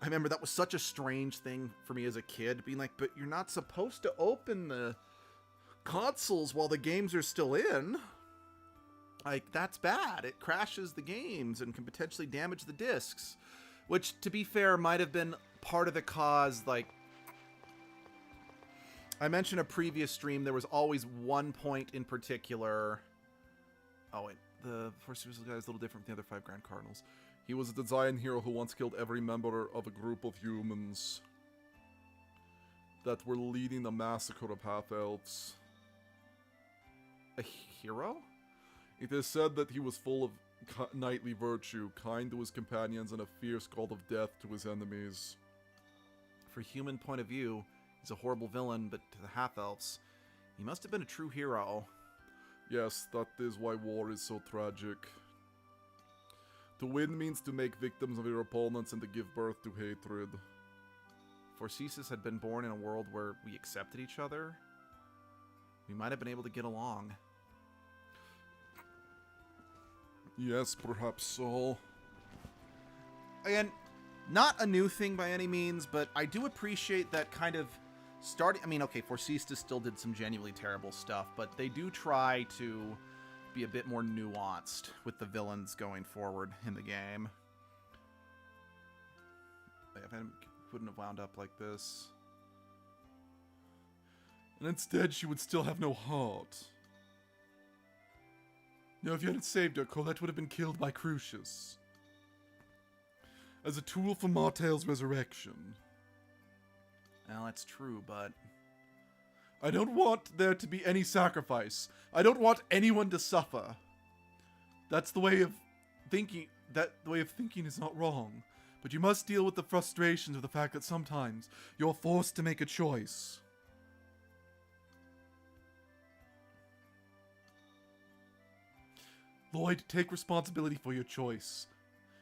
I remember that was such a strange thing for me as a kid, being like, but you're not supposed to open the consoles while the games are still in. Like, that's bad. It crashes the games and can potentially damage the discs. Which, to be fair, might have been part of the cause. Like, I mentioned a previous stream, there was always one point in particular. Oh, wait. The first guy is a little different from the other 5 Grand Cardinals. He was a design hero who once killed every member of a group of humans that were leading the massacre of half-elves. A hero? It is said that he was full of knightly virtue, kind to his companions, and a fierce call of death to his enemies. For human point of view, he's a horrible villain, but to the half-elves, he must have been a true hero. Yes, that is why war is so tragic. To win means to make victims of your opponents and to give birth to hatred. If Orcesis had been born in a world where we accepted each other, we might have been able to get along. Yes, perhaps so. Again, not a new thing by any means, but I do appreciate that kind of starting... I mean, okay, Forcista still did some genuinely terrible stuff, but they do try to be a bit more nuanced with the villains going forward in the game. If I wouldn't have wound up like this. And instead, she would still have no heart. Now, if you hadn't saved her, Colette would have been killed by Crucius. As a tool for Martel's resurrection. Well, that's true, but... I don't want there to be any sacrifice. I don't want anyone to suffer. That's the way of thinking... The way of thinking is not wrong. But you must deal with the frustrations of the fact that sometimes you're forced to make a choice. Lloyd, take responsibility for your choice.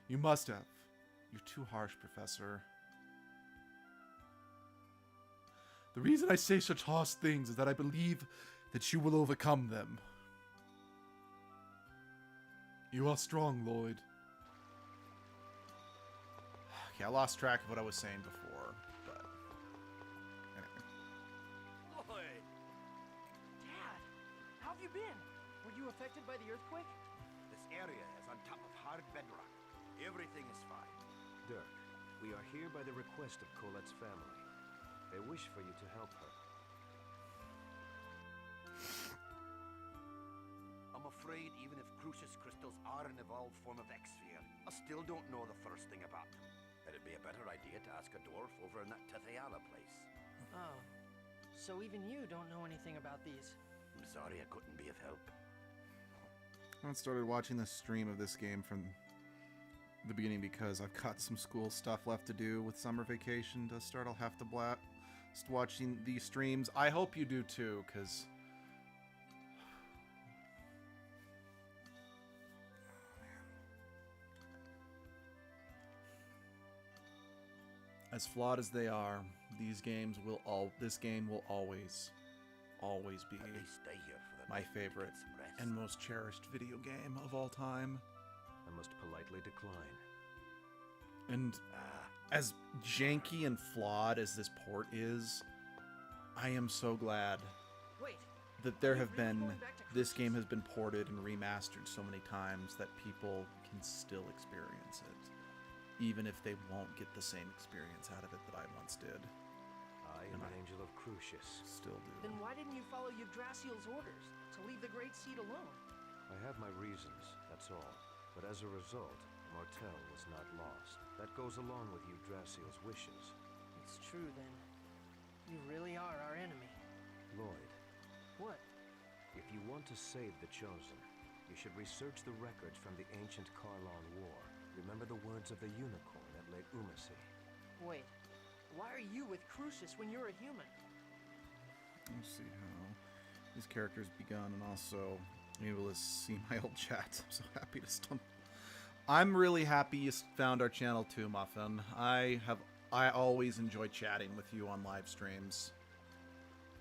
You must have. You're too harsh, Professor. The reason I say such harsh things is that I believe that you will overcome them. You are strong, Lloyd. Okay, I lost track of what I was saying before, but... Anyway. Lloyd! Dad! How have you been? Were you affected by the earthquake? This area is on top of hard bedrock. Everything is fine. Dirk, we are here by the request of Colette's family. They wish for you to help her. I'm afraid even if Crucius crystals are an evolved form of X-Sphere, I still don't know the first thing about them. It'd be a better idea to ask a dwarf over in that Isealia place. Oh. So even you don't know anything about these? I'm sorry I couldn't be of help. I started watching the stream of this game from the beginning because I've got some school stuff left to do with summer vacation to start. I'll have to blast watching these streams. I hope you do too, because as flawed as they are, this game will always be At least stay here for the my night to get favorite some rest. and most cherished video game of all time. I must politely decline. And as janky and flawed as this port is, I am so glad Wait, that there you have really been... going back to This Crucius? game has been ported and remastered so many times that people can still experience it, even if they won't get the same experience out of it that I once did. I am an angel of Crucius. Still do. Then why didn't you follow Yggdrasil's orders to leave the Great Seed alone? I have my reasons, that's all. But as a result, Martel was not lost. That goes along with Yggdrasil's wishes. It's true then. You really are our enemy. Lloyd, What? if you want to save the Chosen, you should research the records from the ancient Karlon War. Remember the words of the unicorn at Lake Umasi. Wait, why are you with Crucius when you're a human? Let's see how these characters begun, and also be able to see my old chats. I'm so happy to stumble. I'm really happy you found our channel too, Muffin. I always enjoy chatting with you on live streams.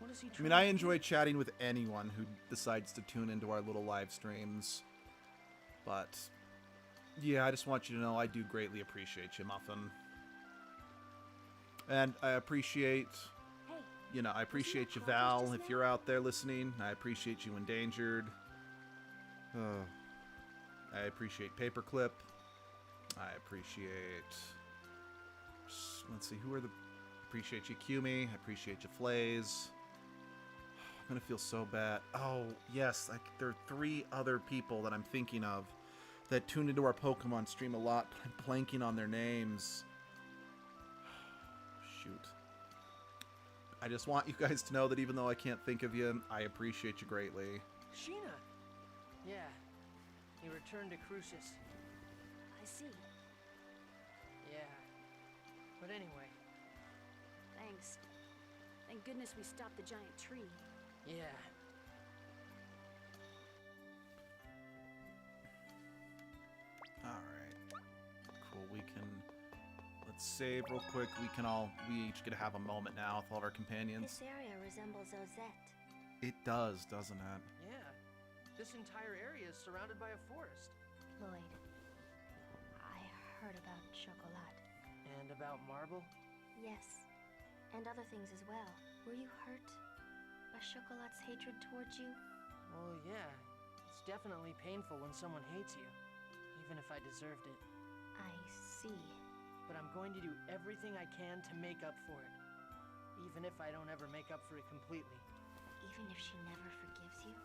What is he I trying mean, I to enjoy do? chatting with anyone who decides to tune into our little live streams. But, yeah, I just want you to know I do greatly appreciate you, Muffin. And I appreciate, Hey, you know, I appreciate you, progress Val, just if now? you're out there listening. I appreciate you, Endangered. I appreciate Paperclip. I appreciate... Let's see, who are the... Appreciate you, Kumi. I appreciate you, Flays. I'm gonna feel so bad. Oh, yes, like there are 3 other people that I'm thinking of that tune into our Pokemon stream a lot, but I'm blanking on their names. Shoot. I just want you guys to know that even though I can't think of you, I appreciate you greatly. Sheena! Yeah. He returned to Crucius. I see. Yeah. But anyway, Thanks. Thank goodness we stopped the giant tree. yeah. Alright. Cool, we can... Let's save real quick. We each get to have a moment now with all of our companions. This area resembles Ozette. It does, doesn't it? Yeah. This entire area is surrounded by a forest. Lloyd, I heard about Chocolat. And about Marble? Yes, and other things as well. Were you hurt by Chocolat's hatred towards you? Well, yeah. It's definitely painful when someone hates you, even if I deserved it. I see. But I'm going to do everything I can to make up for it, even if I don't ever make up for it completely. Even if she never forgives you?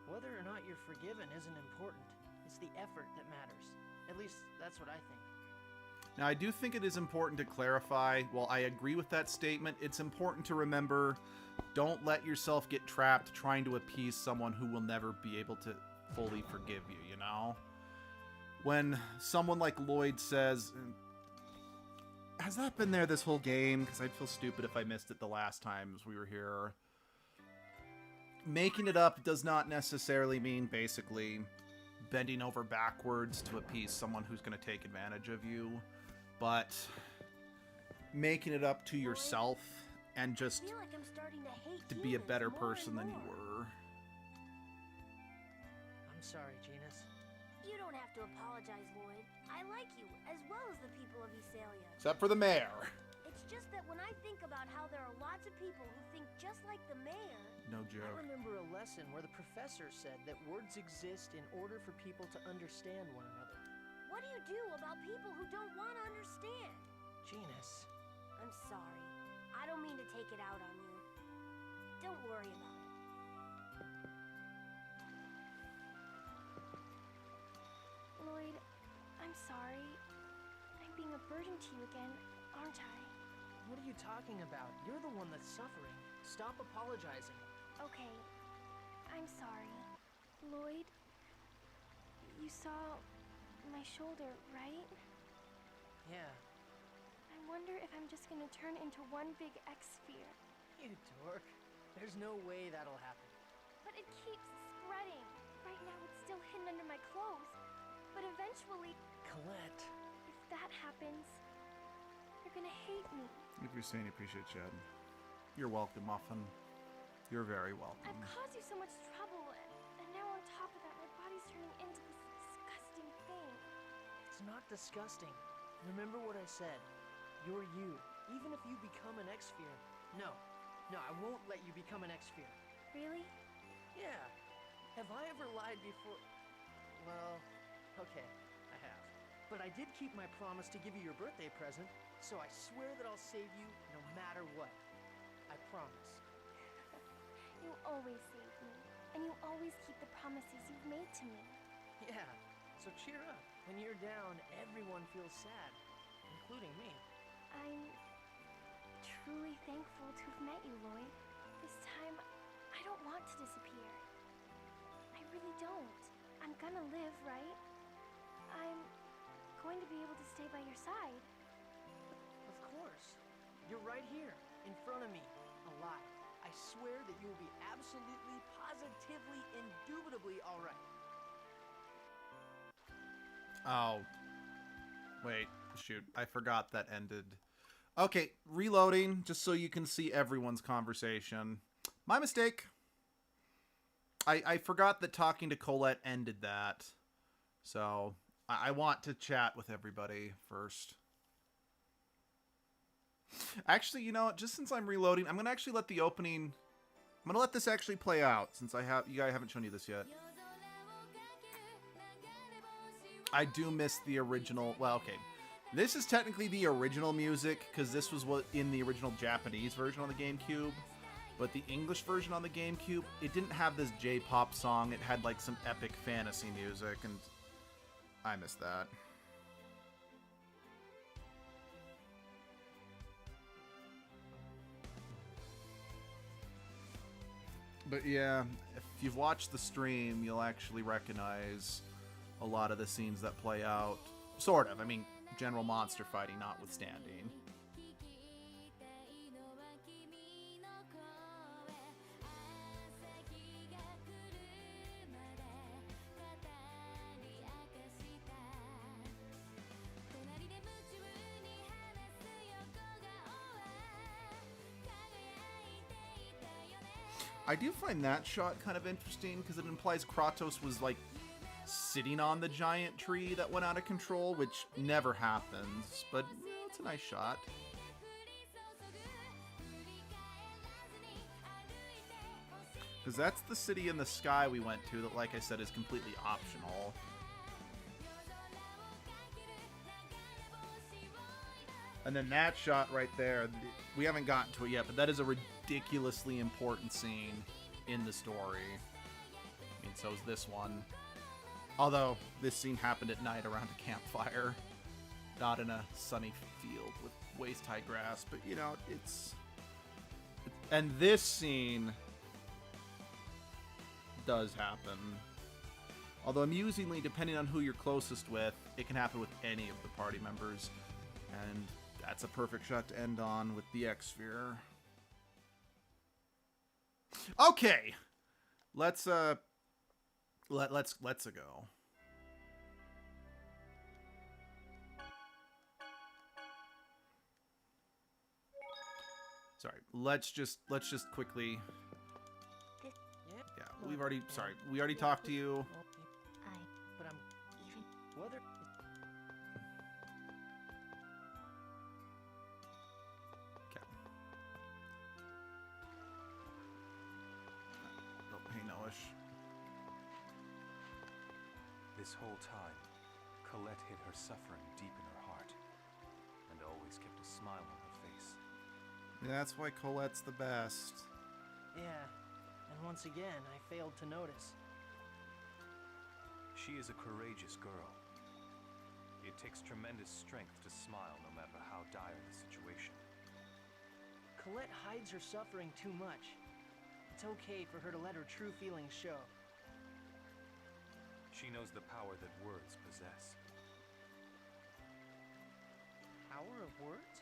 Whether or not you're forgiven isn't important. It's the effort that matters. At least, that's what I think. Now, I do think it is important to clarify, while I agree with that statement, it's important to remember, don't let yourself get trapped trying to appease someone who will never be able to fully forgive you, you know? When someone like Lloyd says, has that been there this whole game? Because I'd feel stupid if I missed it the last times we were here. Making it up does not necessarily mean, basically, bending over backwards to appease someone who's going to take advantage of you. But making it up to yourself and just I feel like I'm starting to hate to be a humans better more person and than you more. were. I'm sorry, Genus. You don't have to apologize, Lloyd. I like you, as well as the people of Isealia. Except for the mayor. It's just that when I think about how there are lots of people who think just like the mayor... No I joke. remember a lesson where the professor said that words exist in order for people to understand one another. What do you do about people who don't want to understand? Genus. I'm sorry. I don't mean to take it out on you. Don't worry about it. Lloyd, I'm sorry. I'm being a burden to you again, aren't I? What are you talking about? You're the one that's suffering. Stop apologizing. Okay, I'm sorry. Lloyd, you saw my shoulder, right? Yeah. I wonder if I'm just gonna turn into one big X-sphere. You dork. There's no way that'll happen. But it keeps spreading. Right now it's still hidden under my clothes. But eventually, Colette. if that happens, you're gonna hate me. If you're saying you appreciate Chad, you're welcome, Muffin. You're very welcome. I've caused you so much trouble, and now on top of that, my body's turning into this disgusting thing. It's not disgusting. Remember what I said. You're you, even if you become an X-sphere. No, I won't let you become an X-sphere. Really? Yeah. Have I ever lied before? Well, okay, I have. But I did keep my promise to give you your birthday present, so I swear that I'll save you no matter what. I promise. You always save me, and you always keep the promises you've made to me. Yeah, so cheer up. When you're down, everyone feels sad, including me. I'm truly thankful to have met you, Lloyd. This time, I don't want to disappear. I really don't. I'm gonna live, right? I'm going to be able to stay by your side. Of course. You're right here, in front of me, alive. I swear that you will be absolutely, positively, indubitably all right. Oh. Wait, shoot. I forgot that ended. Okay, reloading, just so you can see everyone's conversation. My mistake. I forgot that talking to Colette ended that. So, I want to chat with everybody first. Actually, you know what? Just since I'm reloading, I'm going to actually let the opening... I'm going to let this actually play out, since you guys haven't shown you this yet. I do miss the original... Well, okay. This is technically the original music, because this was what in the original Japanese version on the GameCube. But the English version on the GameCube, it didn't have this J-pop song. It had like some epic fantasy music, and I miss that. But yeah, if you've watched the stream, you'll actually recognize a lot of the scenes that play out. Sort of. I mean, general monster fighting notwithstanding. I do find that shot kind of interesting because it implies Kratos was like sitting on the giant tree that went out of control, which never happens, but it's a nice shot. Because that's the city in the sky we went to that, like I said, is completely optional. And then that shot right there, we haven't gotten to it yet, but that is a ridiculously important scene in the story. I mean, so is this one. Although, this scene happened at night around a campfire, not in a sunny field with waist-high grass, but, you know, it's... And this scene does happen. Although, amusingly, depending on who you're closest with, it can happen with any of the party members. And that's a perfect shot to end on with the X-Sphere. Okay! Let's go. Sorry, let's just quickly. Yeah, we already talked to you. But I'm even whether. Okay. Oh, hey, Noish. This whole time, Colette hid her suffering deep in her heart, and always kept a smile on her face. That's why Colette's the best. Yeah, and once again, I failed to notice. She is a courageous girl. It takes tremendous strength to smile no matter how dire the situation. Colette hides her suffering too much. It's okay for her to let her true feelings show. She knows the power that words possess. Power of words?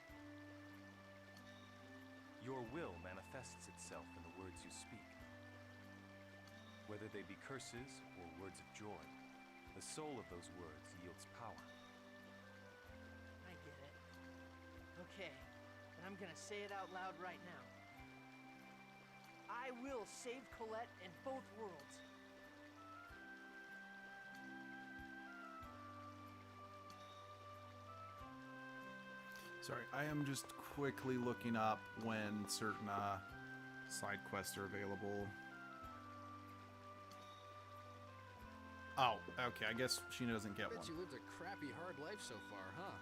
Your will manifests itself in the words you speak. Whether they be curses or words of joy, the soul of those words yields power. I get it. Okay, but I'm gonna say it out loud right now. I will save Colette in both worlds. Sorry, I am just quickly looking up when certain side quests are available. Oh, okay, I guess Sheena doesn't get one. Bet you lived a crappy, hard life so far, huh?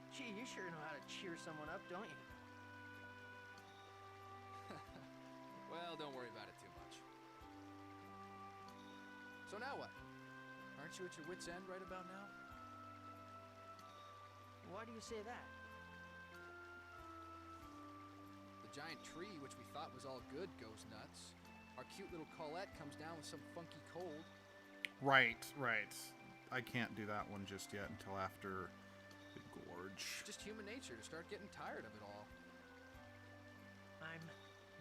Gee, you sure know how to cheer someone up, don't you? Well, don't worry about it too much. So now what? Aren't you at your wit's end right about now? Why do you say that? The giant tree, which we thought was all good, goes nuts. Our cute little Colette comes down with some funky cold. Right. I can't do that one just yet until after the gorge. Just human nature to start getting tired of it all. I'm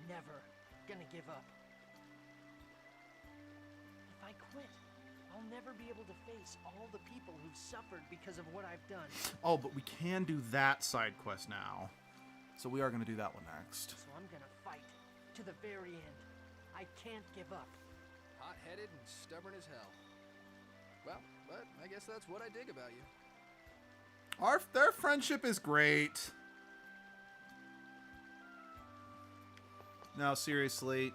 never gonna give up. If I quit, I'll never be able to face all the people who've suffered because of what I've done. Oh, but we can do that side quest now. So we are going to do that one next. So I'm gonna fight to the very end. I can't give up. Hot-headed and stubborn as hell. Well, but I guess that's what I dig about you. Their friendship is great. No, seriously.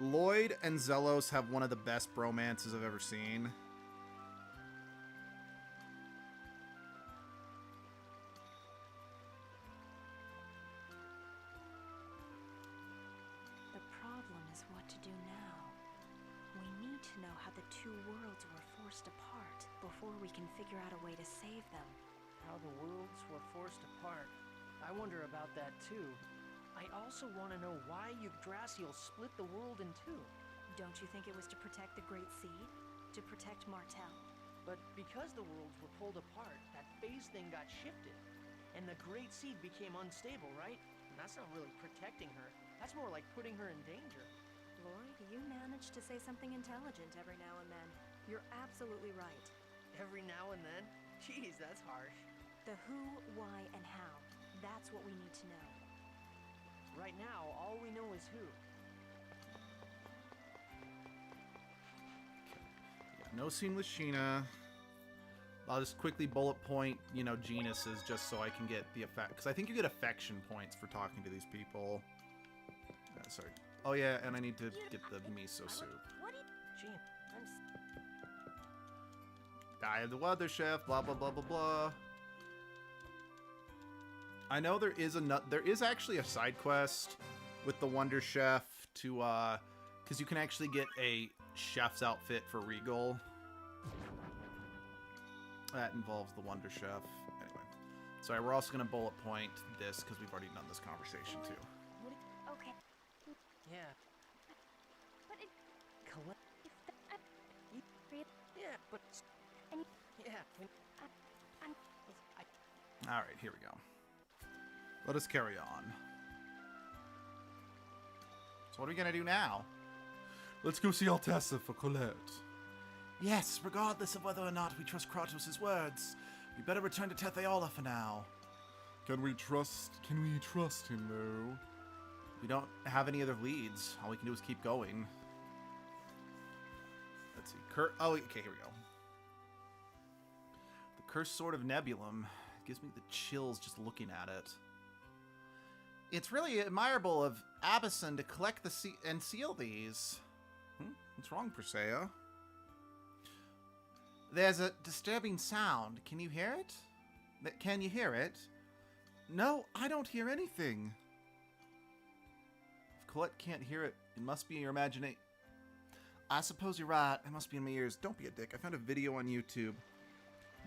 Lloyd and Zelos have one of the best bromances I've ever seen. The problem is what to do now. We need to know how the two worlds were forced apart before we can figure out a way to save them. How the worlds were forced apart. I wonder about that too. I also want to know why Yggdrasil split the world in two. Don't you think it was to protect the Great Seed? To protect Martel? But because the worlds were pulled apart, that phase thing got shifted. And the Great Seed became unstable, right? And that's not really protecting her. That's more like putting her in danger. Lloyd, you manage to say something intelligent every now and then. You're absolutely right. Every now and then? Jeez, that's harsh. The who, why, and how. That's what we need to know. Right now, all we know is who. No scene with Sheena. I'll just quickly bullet point, you know, genuses just so I can get the effect. Because I think you get affection points for talking to these people. Sorry. Oh yeah, and I need to get the miso soup. What? Gee, I am the weather chef, blah blah blah blah blah. I know there is actually a side quest with the Wonder Chef to because you can actually get a chef's outfit for Regal. That involves the Wonder Chef. Anyway, sorry, we're also gonna bullet point this because we've already done this conversation too. Okay. yeah. But it... Collect. Yeah, but... And yeah, All right, here we go. Let us carry on. So what are we gonna do now? Let's go see Altessa for Colette. Yes, regardless of whether or not we trust Kratos' words, we better return to Tetheala for now. Can we trust him though? We don't have any other leads. All we can do is keep going. Let's see. Oh, okay, here we go. The Cursed Sword of Nebulum gives me the chills just looking at it. It's really admirable of Abyssin to collect and seal these. What's wrong, Persea? There's a disturbing sound. Can you hear it? Can you hear it? No, I don't hear anything. If Colette can't hear it, it must be your imagination. I suppose you're right. It must be in my ears. Don't be a dick. I found a video on YouTube.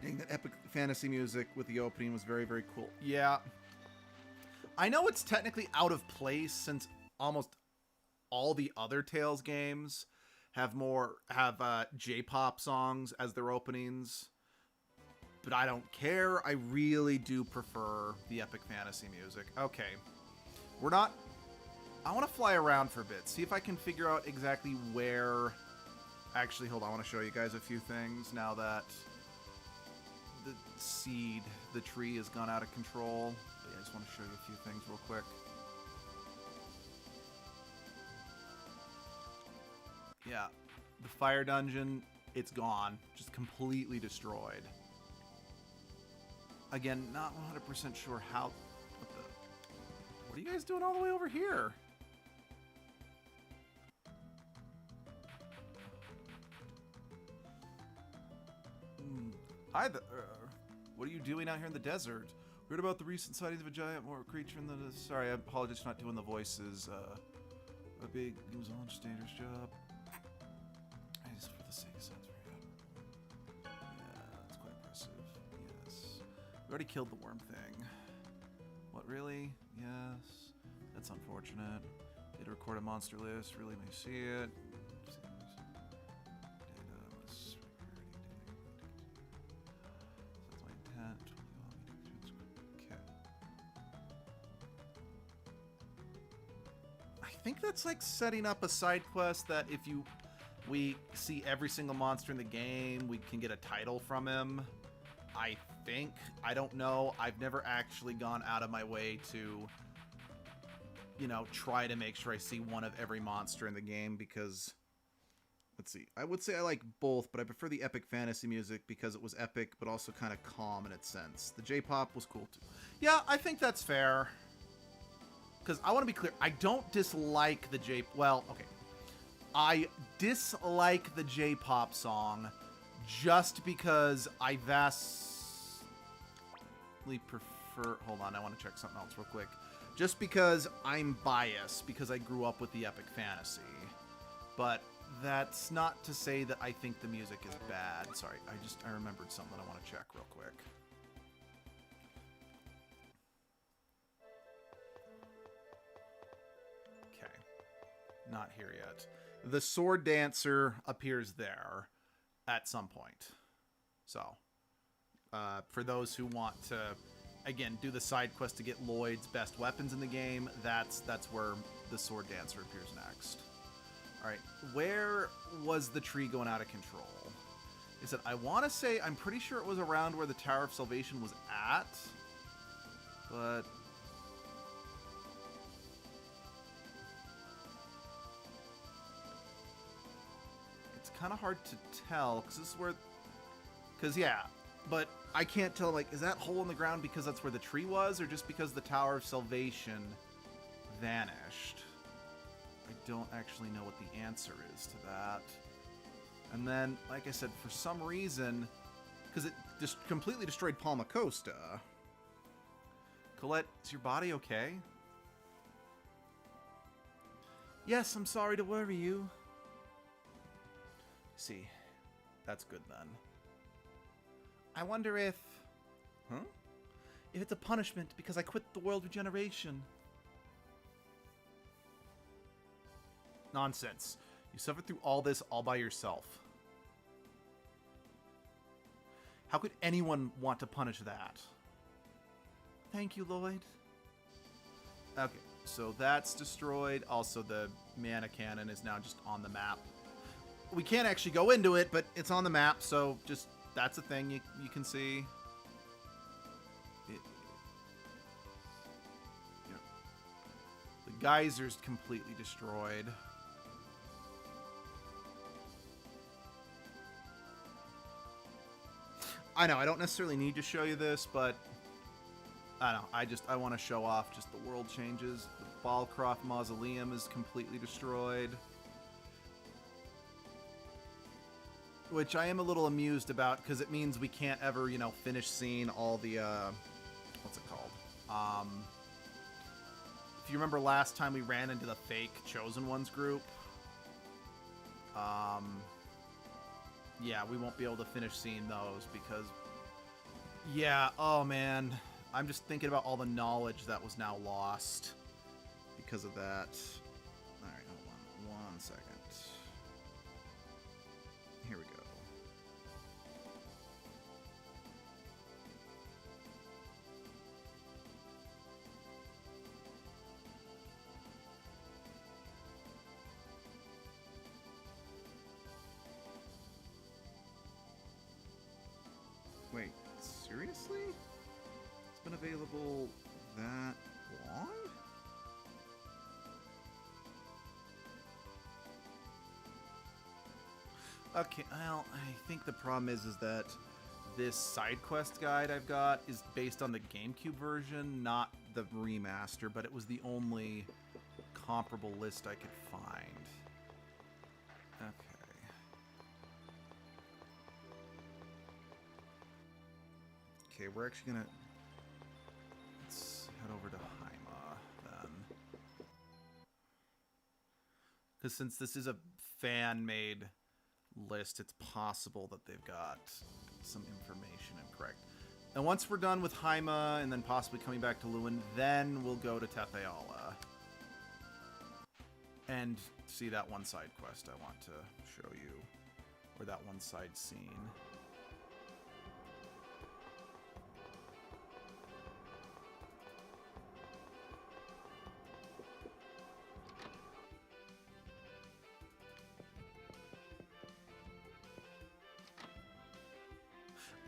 Dang, that epic fantasy music with the opening was very, very cool. Yeah. I know it's technically out of place since almost all the other Tales games have J-pop songs as their openings, but I don't care. I really do prefer the epic fantasy music. Okay, I want to fly around for a bit, see if I can figure out exactly where. Actually, hold on. I want to show you guys a few things now that the tree has gone out of control. But yeah, I just want to show you a few things real quick. Yeah, the fire dungeon, it's gone. Just completely destroyed. Again, not 100% sure how... What are you guys doing all the way over here? Hi there. What are you doing out here in the desert? Heard about the recent sightings of a giant creature in the... Sorry, I apologize for not doing the voices. A big on stater's job. Just for the sake of sounds very admirable. Yeah, that's quite impressive. Yes. We already killed the worm thing. What, really? Yes. That's unfortunate. Did record a monster list. Really may see it. That's my intent. Okay. I think that's like setting up a side quest that if we see every single monster in the game, we can get a title from him. I think. I don't know. I've never actually gone out of my way to you know, try to make sure I see one of every monster in the game because, let's see, I would say I like both, but I prefer the epic fantasy music because it was epic, but also kind of calm in its sense. The J-pop was cool too. Yeah, I think that's fair. Because I want to be clear, I don't dislike the well, okay. I dislike the J-pop song just because I vastly prefer... Hold on, I want to check something else real quick. Just because I'm biased, because I grew up with the epic fantasy. But that's not to say that I think the music is bad. Sorry, I remembered something I want to check real quick. Okay. Not here yet. The sword dancer appears there at some point. So, for those who want to, again, do the side quest to get Lloyd's best weapons in the game, that's where the sword dancer appears next. All right, where was the tree going out of control? Is it? I want to say I'm pretty sure it was around where the Tower of Salvation was at, but it's kind of hard to tell because this is where, yeah, but I can't tell, like, is that hole in the ground because that's where the tree was, or just because the Tower of Salvation vanished? I don't actually know what the answer is to that. And then, like I said, for some reason, because it just completely destroyed Palma Costa. Colette, is your body okay? Yes, I'm sorry to worry you. See, that's good then. I wonder if... Huh? If it's a punishment because I quit the world regeneration. Nonsense. You suffered through all this all by yourself. How could anyone want to punish that? Thank you, Lloyd. Okay, so that's destroyed. Also, the mana cannon is now just on the map. We can't actually go into it, but it's on the map, so just... That's a thing you can see. The geyser's completely destroyed. I know, I don't necessarily need to show you this, but I don't know, I want to show off just the world changes. The Balcroft Mausoleum is completely destroyed. Which I am a little amused about, because it means we can't ever, you know, finish seeing all the, what's it called? If you remember last time we ran into the fake Chosen Ones group, yeah, we won't be able to finish seeing those, because, yeah, oh man, I'm just thinking about all the knowledge that was now lost because of that. Alright, hold on 1 second. Here we go. Wait, seriously? It's been available that long? Okay, well, I think the problem is that this side quest guide I've got is based on the GameCube version, not the remaster, but it was the only comparable list I could find. Okay. Okay, we're actually gonna... Let's head over to Haima, then. Because since this is a fan-made list, it's possible that they've got some information incorrect. And once we're done with Haima, and then possibly coming back to Lewin, then we'll go to Isealia. And see that one side quest I want to show you. Or that one side scene.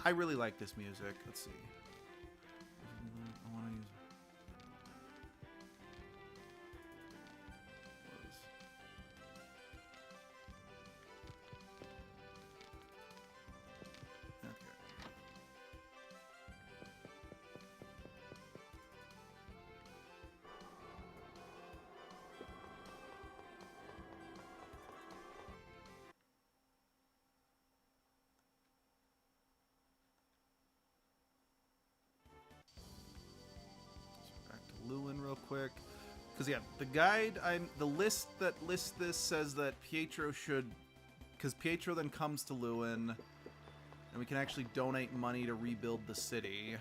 I really like this music. Let's see. I want to use... Because, yeah, the guide, the list that lists this says that Pietro should... Because Pietro then comes to Lewin, and we can actually donate money to rebuild the city.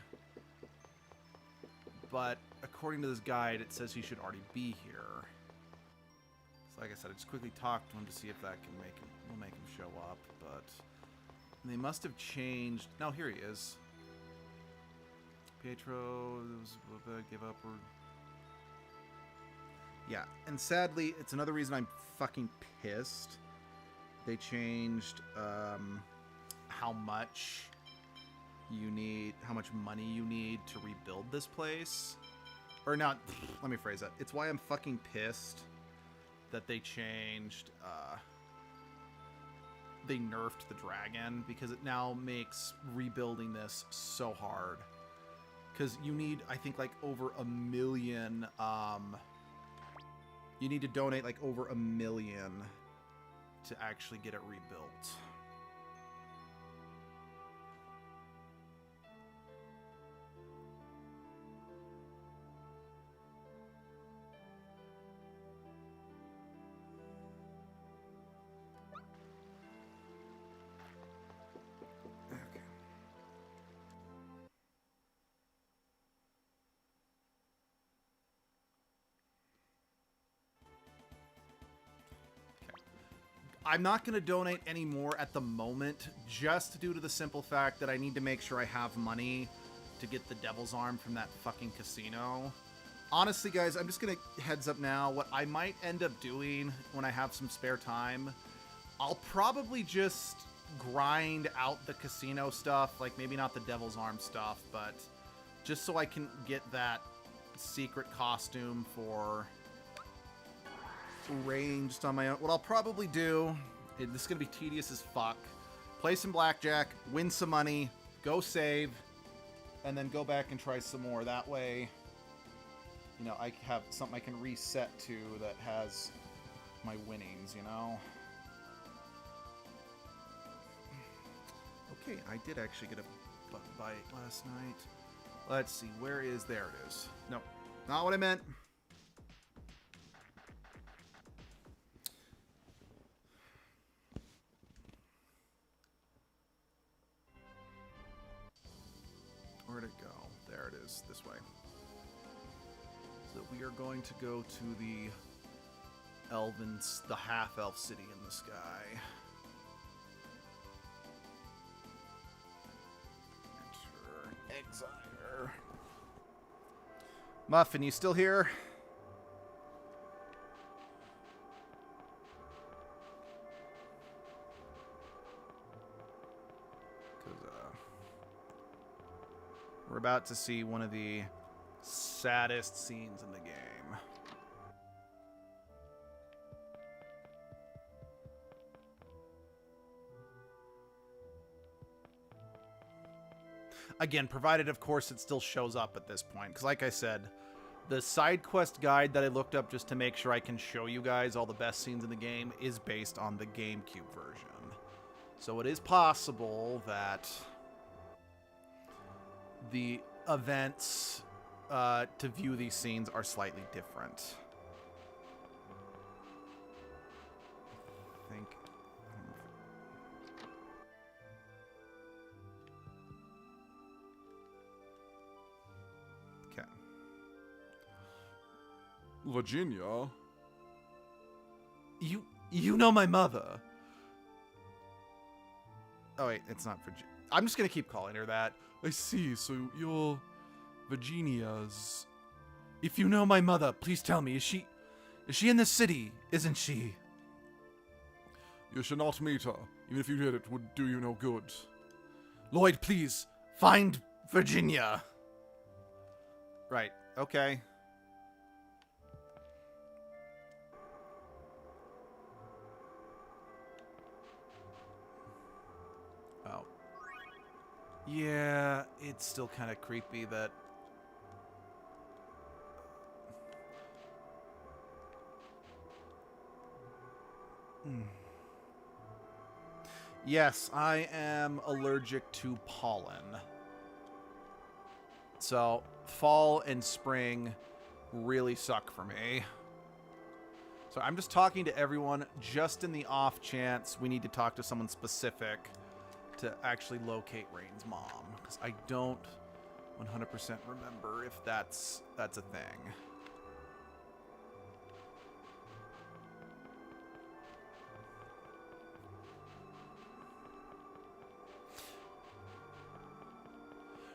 But according to this guide, it says he should already be here. So like I said, I just quickly talked to him to see if that can will make him show up, but they must have changed. No, here he is. Pietro give up or... Yeah, and sadly, it's another reason I'm fucking pissed. They changed how much money you need to rebuild this place. Or not, let me phrase that. It's why I'm fucking pissed that they changed, they nerfed the dragon, because it now makes rebuilding this so hard. Because you need, I think, like over 1 million, you need to donate like over 1 million to actually get it rebuilt. I'm not going to donate any more at the moment, just due to the simple fact that I need to make sure I have money to get the Devil's Arm from that fucking casino. Honestly, guys, I'm just going to heads up now. What I might end up doing when I have some spare time, I'll probably just grind out the casino stuff, like maybe not the Devil's Arm stuff, but just so I can get that secret costume for... ranged on my own. What I'll probably do, this is going to be tedious as fuck, play some blackjack, win some money, go save, and then go back and try some more. That way, you know, I have something I can reset to that has my winnings, you know? Okay, I did actually get a bug bite last night. Let's see, where is... There it is. No, not what I meant. Where'd it go? There it is, this way. So we are going to go to the the half-elf city in the sky. Enter Exile. Muffin, you still here? We're about to see one of the saddest scenes in the game. Again, provided, of course, it still shows up at this point. Because like I said, the side quest guide that I looked up just to make sure I can show you guys all the best scenes in the game is based on the GameCube version. So it is possible that the events to view these scenes are slightly different. I think... Okay. Virginia? You know my mother. Oh wait, it's not Virginia. I'm just gonna keep calling her that. I see, so you're Virginia's... If you know my mother, please tell me, is she in this city, isn't she? You should not meet her. Even if you did, it would do you no good. Lloyd, please, find Virginia. Right, okay. Oh. Yeah, it's still kind of creepy that... Yes, I am allergic to pollen. So, fall and spring really suck for me. So I'm just talking to everyone just in the off chance we need to talk to someone specific to actually locate Rain's mom, because I don't 100% remember if that's a thing.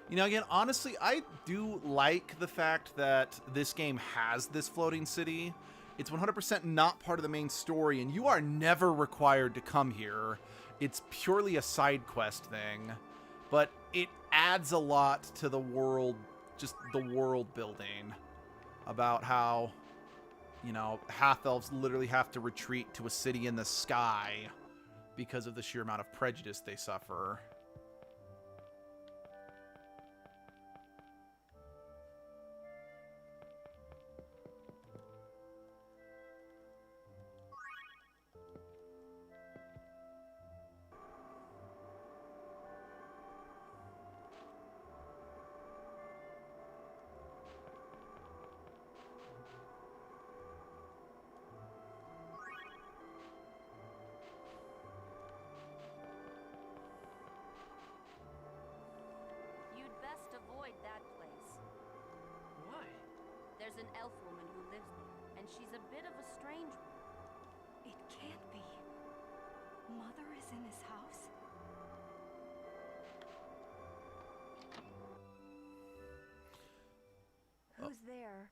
You know, again, honestly, I do like the fact that this game has this floating city. It's 100% not part of the main story, and you are never required to come here. It's purely a side quest thing, but it adds a lot to the world, just the world building, about how, you know, half-elves literally have to retreat to a city in the sky because of the sheer amount of prejudice they suffer. There's an elf woman who lives there, and she's a bit of a strange one. It can't be. Mother is in this house? Who's there?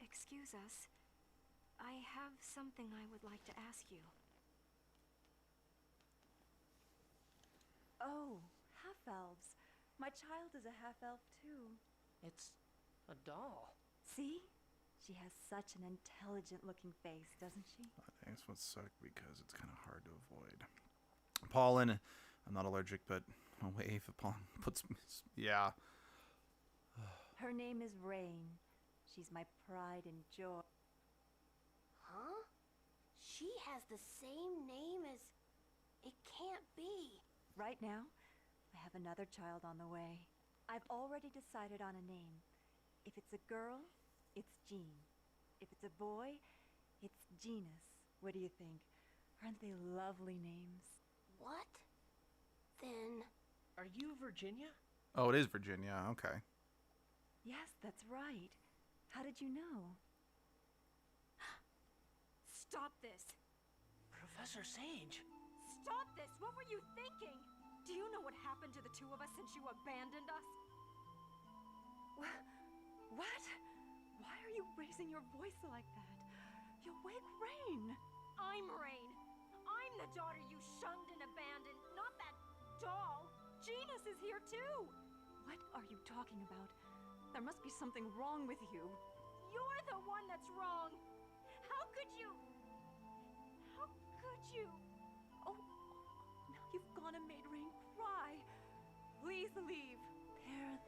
Excuse us. I have something I would like to ask you. Oh, half-elves. My child is a half-elf too. It's a doll. See? She has such an intelligent-looking face, doesn't she? I think this would suck because it's kind of hard to avoid. Pollen. I'm not allergic, but a wave of pollen puts me... Yeah. Her name is Rain. She's my pride and joy. Huh? She has the same name as... It can't be. Right now, I have another child on the way. I've already decided on a name. If it's a girl, it's Jean. If it's a boy, it's Genus. What do you think? Aren't they lovely names? What? Then... Are you Virginia? Oh, it is Virginia. Okay. Yes, that's right. How did you know? Stop this! Professor Sage! Stop this! What were you thinking? Do you know what happened to the two of us since you abandoned us? What? Why are you raising your voice like that? You'll wake Rain. I'm Rain. I'm the daughter you shunned and abandoned, not that doll. Genus is here too. What are you talking about? There must be something wrong with you. You're the one that's wrong. How could you? How could you? Oh, now you've gone and made Rain cry. Please leave. There.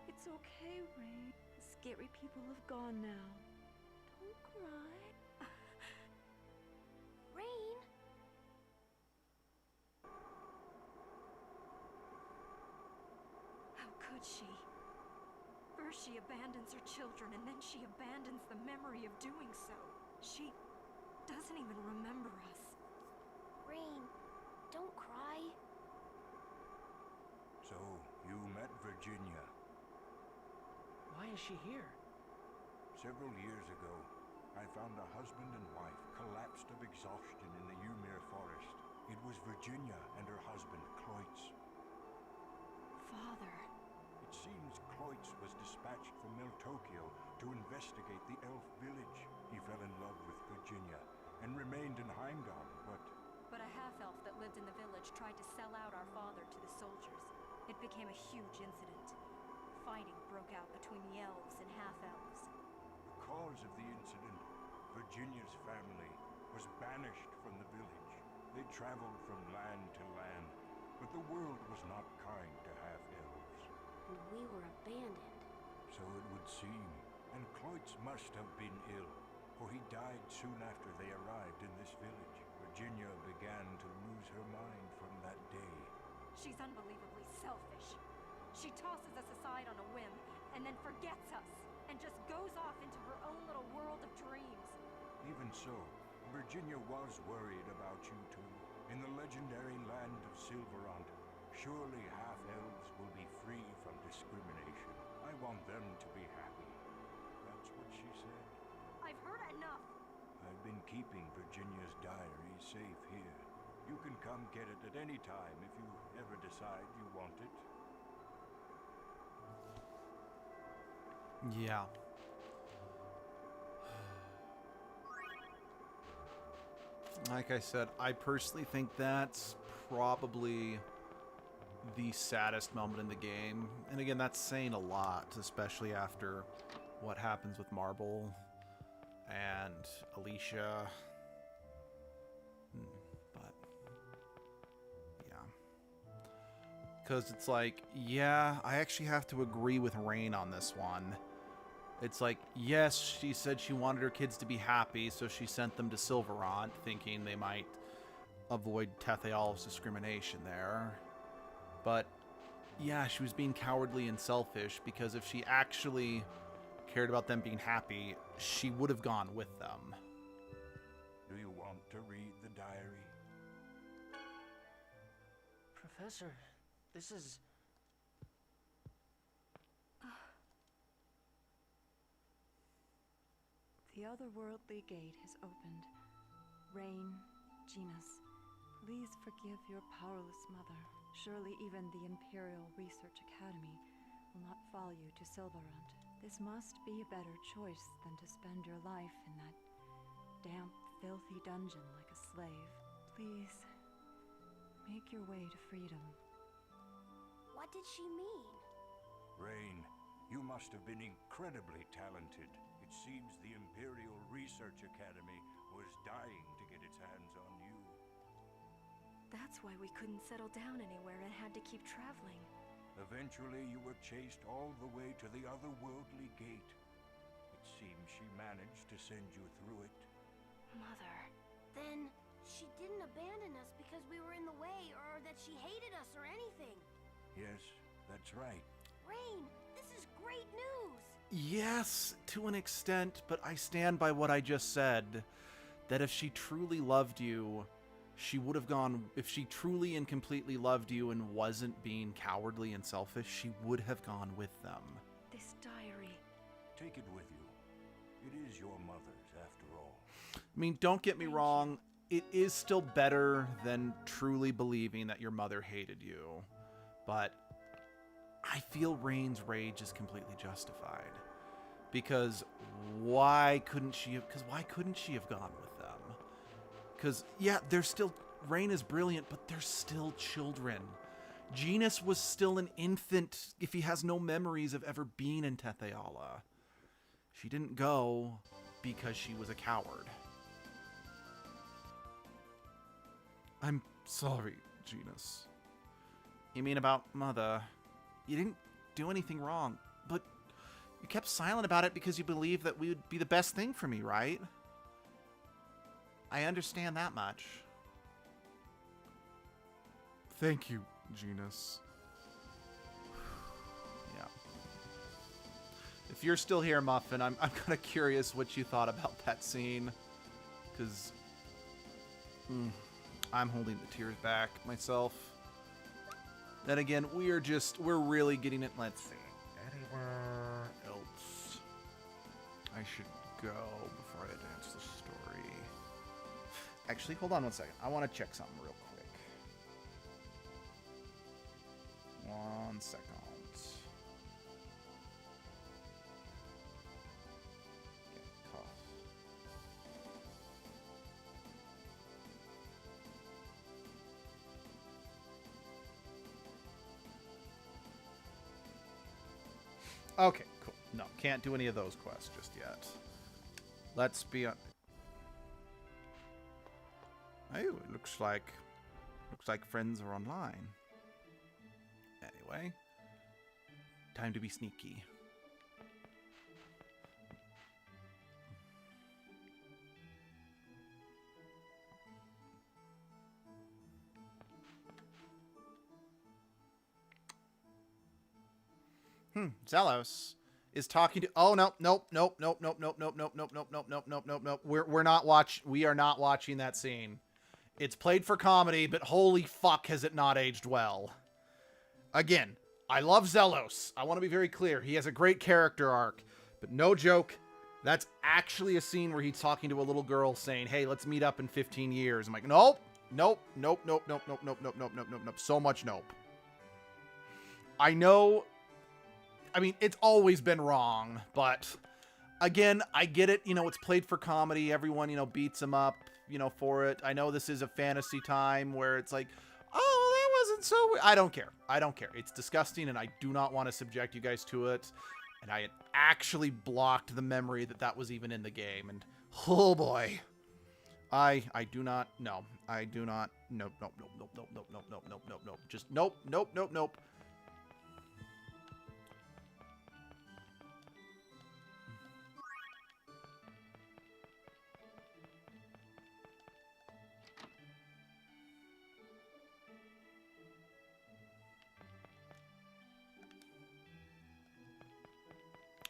It's okay, Rain. The scary people have gone now. Don't cry. Rain? How could she? First she abandons her children, and then she abandons the memory of doing so. She doesn't even remember us. Rain, don't cry. So, you met Virginia. Why is she here? Several years ago, I found a husband and wife collapsed of exhaustion in the Ymir forest. It was Virginia and her husband, Cloyts. Father. It seems Cloyts was dispatched from Meltokio to investigate the elf village. He fell in love with Virginia and remained in Heimdall, But a half-elf that lived in the village tried to sell out our father to the soldiers. It became a huge incident. Fighting broke out between the elves and half-elves. The cause of the incident, Virginia's family, was banished from the village. They traveled from land to land, but the world was not kind to half-elves. And we were abandoned. So it would seem, and Cloyts must have been ill, for he died soon after they arrived in this village. Virginia began to lose her mind from that day. She's unbelievably selfish. She tosses us aside on a whim, and then forgets us, and just goes off into her own little world of dreams. Even so, Virginia was worried about you too. In the legendary land of Silverant, surely half-elves will be free from discrimination. I want them to be happy. That's what she said. I've heard enough. I've been keeping Virginia's diary safe here. You can come get it at any time if you ever decide you want it. Yeah. Like I said, I personally think that's probably the saddest moment in the game. And again, that's saying a lot, especially after what happens with Marble and Alicia. But, yeah. Because it's like, yeah, I actually have to agree with Rain on this one. It's like, yes, she said she wanted her kids to be happy, so she sent them to Silverant, thinking they might avoid Tetheal's discrimination there. But, yeah, she was being cowardly and selfish, because if she actually cared about them being happy, she would have gone with them. Do you want to read the diary? Professor, this is... The otherworldly gate has opened. Rain, Genus, please forgive your powerless mother. Surely even the Imperial Research Academy will not follow you to Silverant. This must be a better choice than to spend your life in that damp, filthy dungeon like a slave. Please, make your way to freedom. What did she mean? Rain, you must have been incredibly talented. It seems the Imperial Research Academy was dying to get its hands on you. That's why we couldn't settle down anywhere and had to keep traveling. Eventually, you were chased all the way to the otherworldly gate. It seems she managed to send you through it. Mother. Then she didn't abandon us because we were in the way or that she hated us or anything. Yes, that's right. Rain, this is great news! Yes, to an extent, but I stand by what I just said. That if she truly loved you, she would have gone... If she truly and completely loved you and wasn't being cowardly and selfish, she would have gone with them. This diary... Take it with you. It is your mother's, after all. I mean, don't get me wrong. It is still better than truly believing that your mother hated you. But I feel Rain's rage is completely justified. Because why couldn't she have gone with them? Because, yeah, they're still... Rain is brilliant, but they're still children. Genus was still an infant if he has no memories of ever being in Tetheala. She didn't go because she was a coward. I'm sorry, Genus. You mean about Mother? You didn't do anything wrong, but you kept silent about it because you believed that we would be the best thing for me, right? I understand that much. Thank you, Genus. Yeah. If you're still here, Muffin, I'm kind of curious what you thought about that scene. Because I'm holding the tears back myself. Then again, we're really getting it. Let's see. Anywhere else I should go before I advance the story? Actually, hold on one second. I want to check something real quick. 1 second. Okay, cough. Okay, cool. No, can't do any of those quests just yet. Let's be on. Oh, it looks like friends are online. Anyway, time to be sneaky. Zelos is talking to. Oh no, nope. We are not watching that scene. It's played for comedy, but holy fuck, has it not aged well. Again, I love Zelos. I want to be very clear. He has a great character arc, but no joke. That's actually a scene where he's talking to a little girl saying, "Hey, let's meet up in 15 years." I'm like, nope. So much nope. I know. I mean, it's always been wrong, but again, I get it. You know, it's played for comedy. Everyone, you know, beats him up, you know, for it. I know this is a fantasy time where it's like, oh, that wasn't so weird. I don't care. I don't care. It's disgusting, and I do not want to subject you guys to it. And I had actually blocked the memory that that was even in the game. And oh boy, I do not. No, I do not. Nope. Just nope.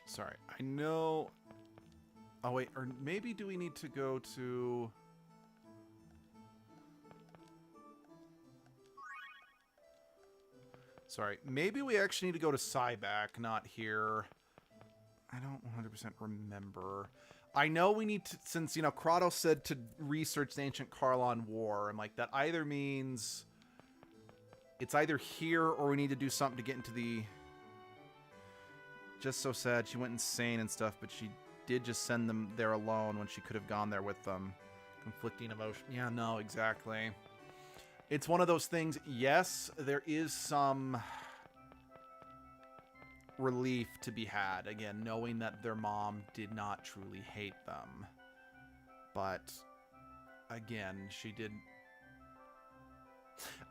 Sorry, I know. Oh, wait, or maybe do we need to go to... Sorry, maybe we actually need to go to Syback, not here. I don't 100% remember. I know we need to, since, you know, Kratos said to research the ancient Karlon War, and like that either means it's either here or we need to do something to get into the... Just so sad. She went insane and stuff, but she did just send them there alone when she could have gone there with them. Conflicting emotion. Yeah, no, exactly. It's one of those things. Yes, there is some relief to be had. Again, knowing that their mom did not truly hate them. But, again, she did...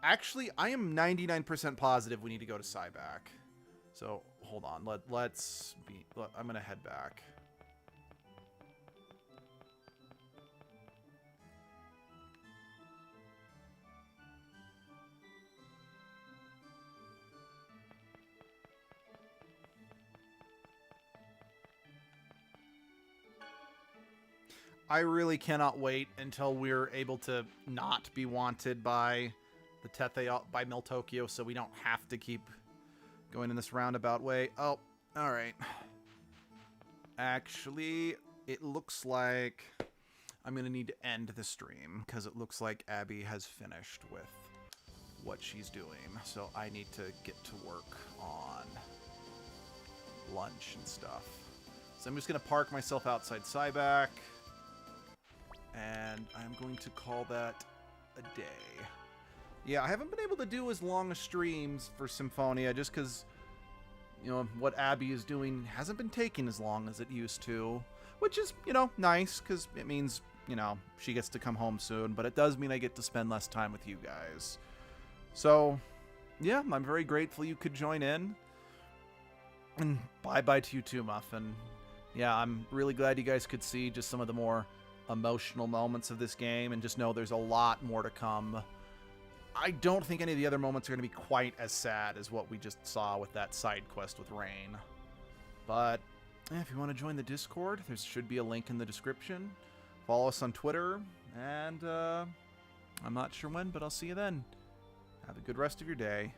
Actually, I am 99% positive we need to go to Syback. So, hold on. Let's be... I'm going to head back. I really cannot wait until we're able to not be wanted by the Tethe, by Miltokyo, so we don't have to keep... going in this roundabout way. Oh, all right. Actually, it looks like I'm going to need to end the stream because it looks like Abby has finished with what she's doing. So I need to get to work on lunch and stuff. So I'm just going to park myself outside Syback. And I'm going to call that a day. Yeah, I haven't been able to do as long streams for Symphonia just because, you know, what Abby is doing hasn't been taking as long as it used to, which is, you know, nice because it means, you know, she gets to come home soon, but it does mean I get to spend less time with you guys. So, yeah, I'm very grateful you could join in. And bye-bye to you too, Muffin. Yeah, I'm really glad you guys could see just some of the more emotional moments of this game and just know there's a lot more to come. I don't think any of the other moments are going to be quite as sad as what we just saw with that side quest with Rain. But if you want to join the Discord, there should be a link in the description. Follow us on Twitter, and I'm not sure when, but I'll see you then. Have a good rest of your day.